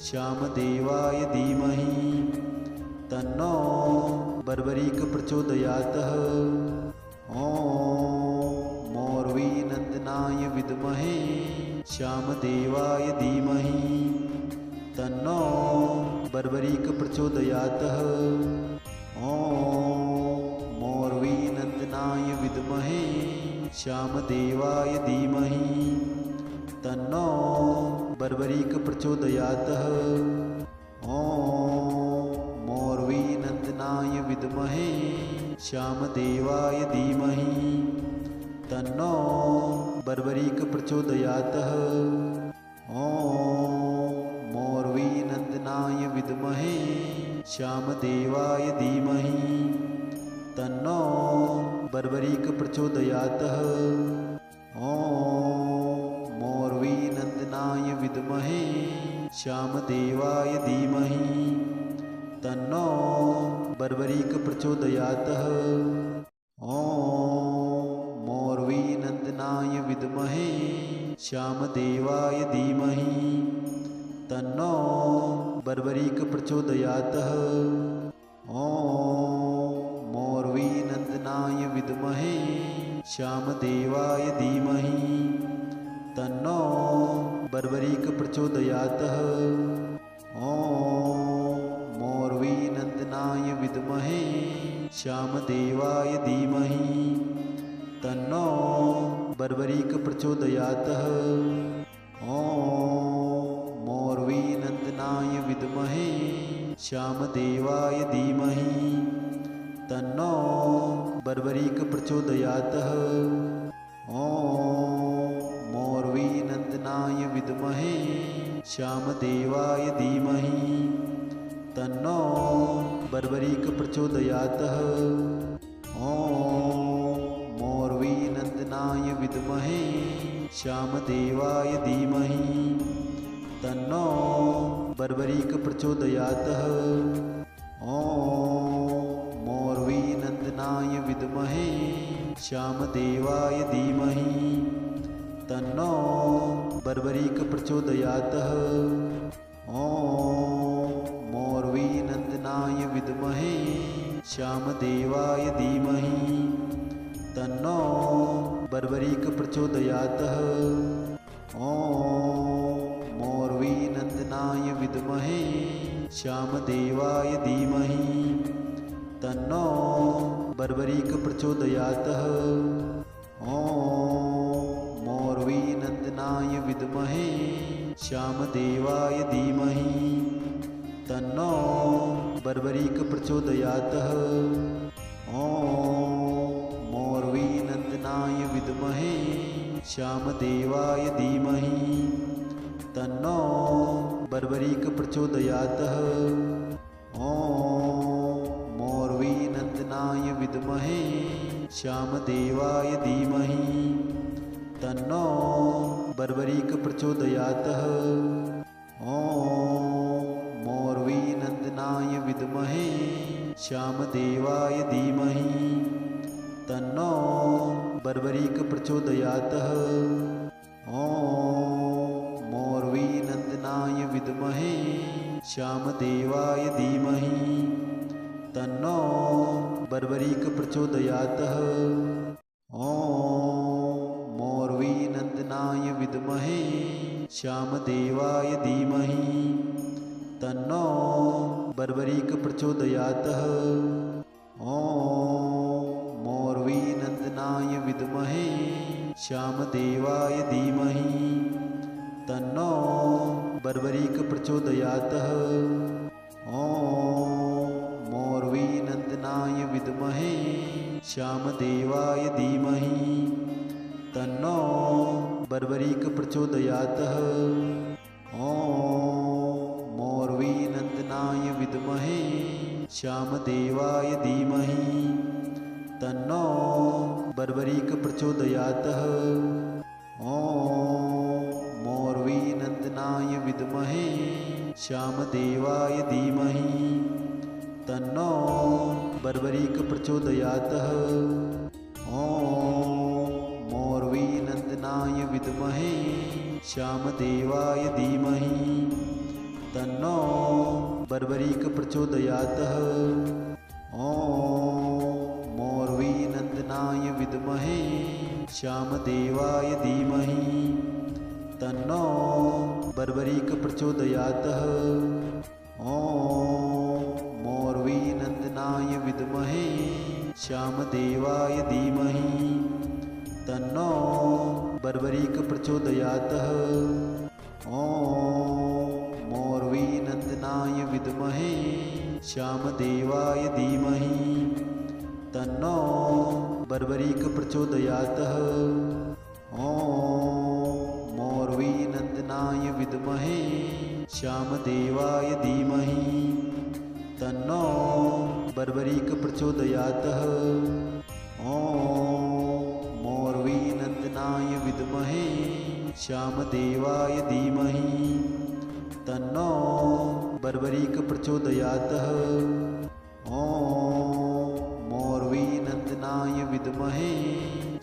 श्यामदेवाय धीमहि तन्नो बर्बरीक प्रचोदयातः। ॐ मोर्वीनन्दनाय विद्महे श्यामदेवाय धीमहि तन्नो बर्बरीक प्रचोदयातः। ॐ मोर्वीनन्दनाय विद्महे श्यामदेवाय धीमहि तन्नो बर्बरीक प्रचोदयातः। ॐ मोर्वीनन्दनाय विद्महे श्यामदेवाय धीमहि तन्नो बर्बरीक प्रचोदयातः। ॐ मोर्वीनन्दनाय विद्महे श्यामदेवाय धीमहि तन्नो बर्बरीक प्रचोदयातः। ॐ मोर्वीनन्दनाय विद्महे श्यामदेवाय धीमहि तन्नो बर्बरीक प्रचोदयातः। ॐ मोर्वीनन्दनाय विद्महे श्यामदेवाय धीमहि तन्नो बर्बरीक प्रचोदयातः। ॐ मोर्वीनन्दनाय विद्महे श्यामदेवाय धीमहि तन्नो बर्बरीक प्रचोदयातः। ॐ मोर्वीनन्दनाय विद्महे श्यामदेवाय धीमहि तन्नो बर्बरीक प्रचोदयातः। ॐ मोर्वीनन्दनाय विद्महे श्यामदेवाय धीमहि तन्नो बर्बरीक प्रचोदयातः। ॐ मोर्वीनन्दनाय विद्महे श्यामदेवाय धीमहि तन्नो बर्बरीक प्रचोदयातः। ॐ मोर्वीनन्दनाय विद्महे श्यामदेवाय धीमहि तन्नो बर्बरीक प्रचोदयातः। ॐ मोर्वीनन्दनाय विद्महे श्यामदेवाय धीमहि तन्नो बर्बरीक प्रचोदयातः। ॐ मोर्वीनन्दनाय विद्महे श्यामदेवाय धीमहि तन्नो बर्बरीक प्रचोदयातः। नन्दनाय विद्महे श्यामदेवाय धीमहि तन्नो बर्बरीक प्रचोदयात्। ॐ मोर्वीनन्दनाय विद्महे श्यामदेवाय धीमहि तन्नो बर्बरीक प्रचोदयात्। ॐ मोर्वीनन्दनाय विद्महे श्यामदेवाय धीमहि तन्नो बर्बरीक प्रचोदयात्। ॐ मोर्वीनन्दनाय विद्महे श्यामदेवाय धीमहि तन्नो बर्बरीक प्रचोदयात्। ॐ मोर्वीनन्दनाय विद्महे श्यामदेवाय धीमहि तन्नो बर्बरीक प्रचोदयात्। ॐ मोर्वीनन्दनाय विद्महे श्यामदेवाय धीमहि तन्नो बर्बरीक प्रचोदयात्। ॐ मोर्वीनन्दनाय विद्महे श्यामदेवाय धीमहि तन्नो बर्बरीक प्रचोदयात्। ॐ मोर्वीनन्दनाय विद्महे श्यामदेवाय धीमहि तन्नो बर्बरीक प्रचोदयात्। ॐ मोर्वीनन्दनाय विद्महे श्यामदेवाय धीमहि तन्नो बर्बरीक प्रचोदयात्। ॐ मोर्वीनन्दनाय विद्महे श्यामदेवाय धीमहि तन्नो बर्बरीक प्रचोदयात्। ॐ मोर्वीनन्दनाय विद्महे श्यामदेवाय धीमहि तन्नो बर्बरीक प्रचोदयात्। ॐ मोर्वीनन्दनाय विद्महे श्यामदेवाय धीमहि तन्नो बर्बरीक प्रचोदयात्। ॐ मोर्वीनन्दनाय विद्महे श्यामदेवाय धीमहि तन्नो बर्बरीक प्रचोदयात्। ॐ मोर्वीनन्दनाय विद्महे श्यामदेवाय धीमहि तन्नो बर्बरीक प्रचोदयात्। ॐ मोर्वीनन्दनाय विद्महे श्यामदेवाय धीमहि तन्नो बर्बरीक प्रचोदयात्। ॐ मोर्वीनन्दनाय विद्महे श्यामदेवाय धीमहि तन्नो बर्बरीक प्रचोदयात्। ॐ मोर्वीनन्दनाय विद्महे श्यामदेवाय धीमहि तन्नो बर्बरीक प्रचोदयात्। ॐ मोर्वीनन्दनाय विद्महे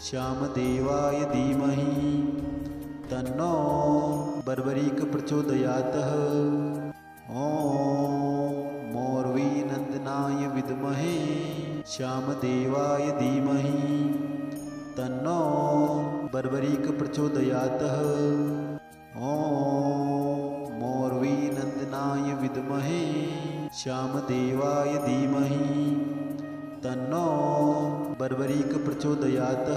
श्यामदेवाय धीमहि तन्नो बर्बरीक प्रचोदयात्। ॐ मोर्वीनन्दनाय विद्महे श्यामदेवाय धीमहि तन्नो बर्बरीक प्रचोदयात्। ॐ मोर्वीनन्दनाय विद्महे श्यामदेवाय धीमहि तन्नो बर्बरीक प्रचोदयात्।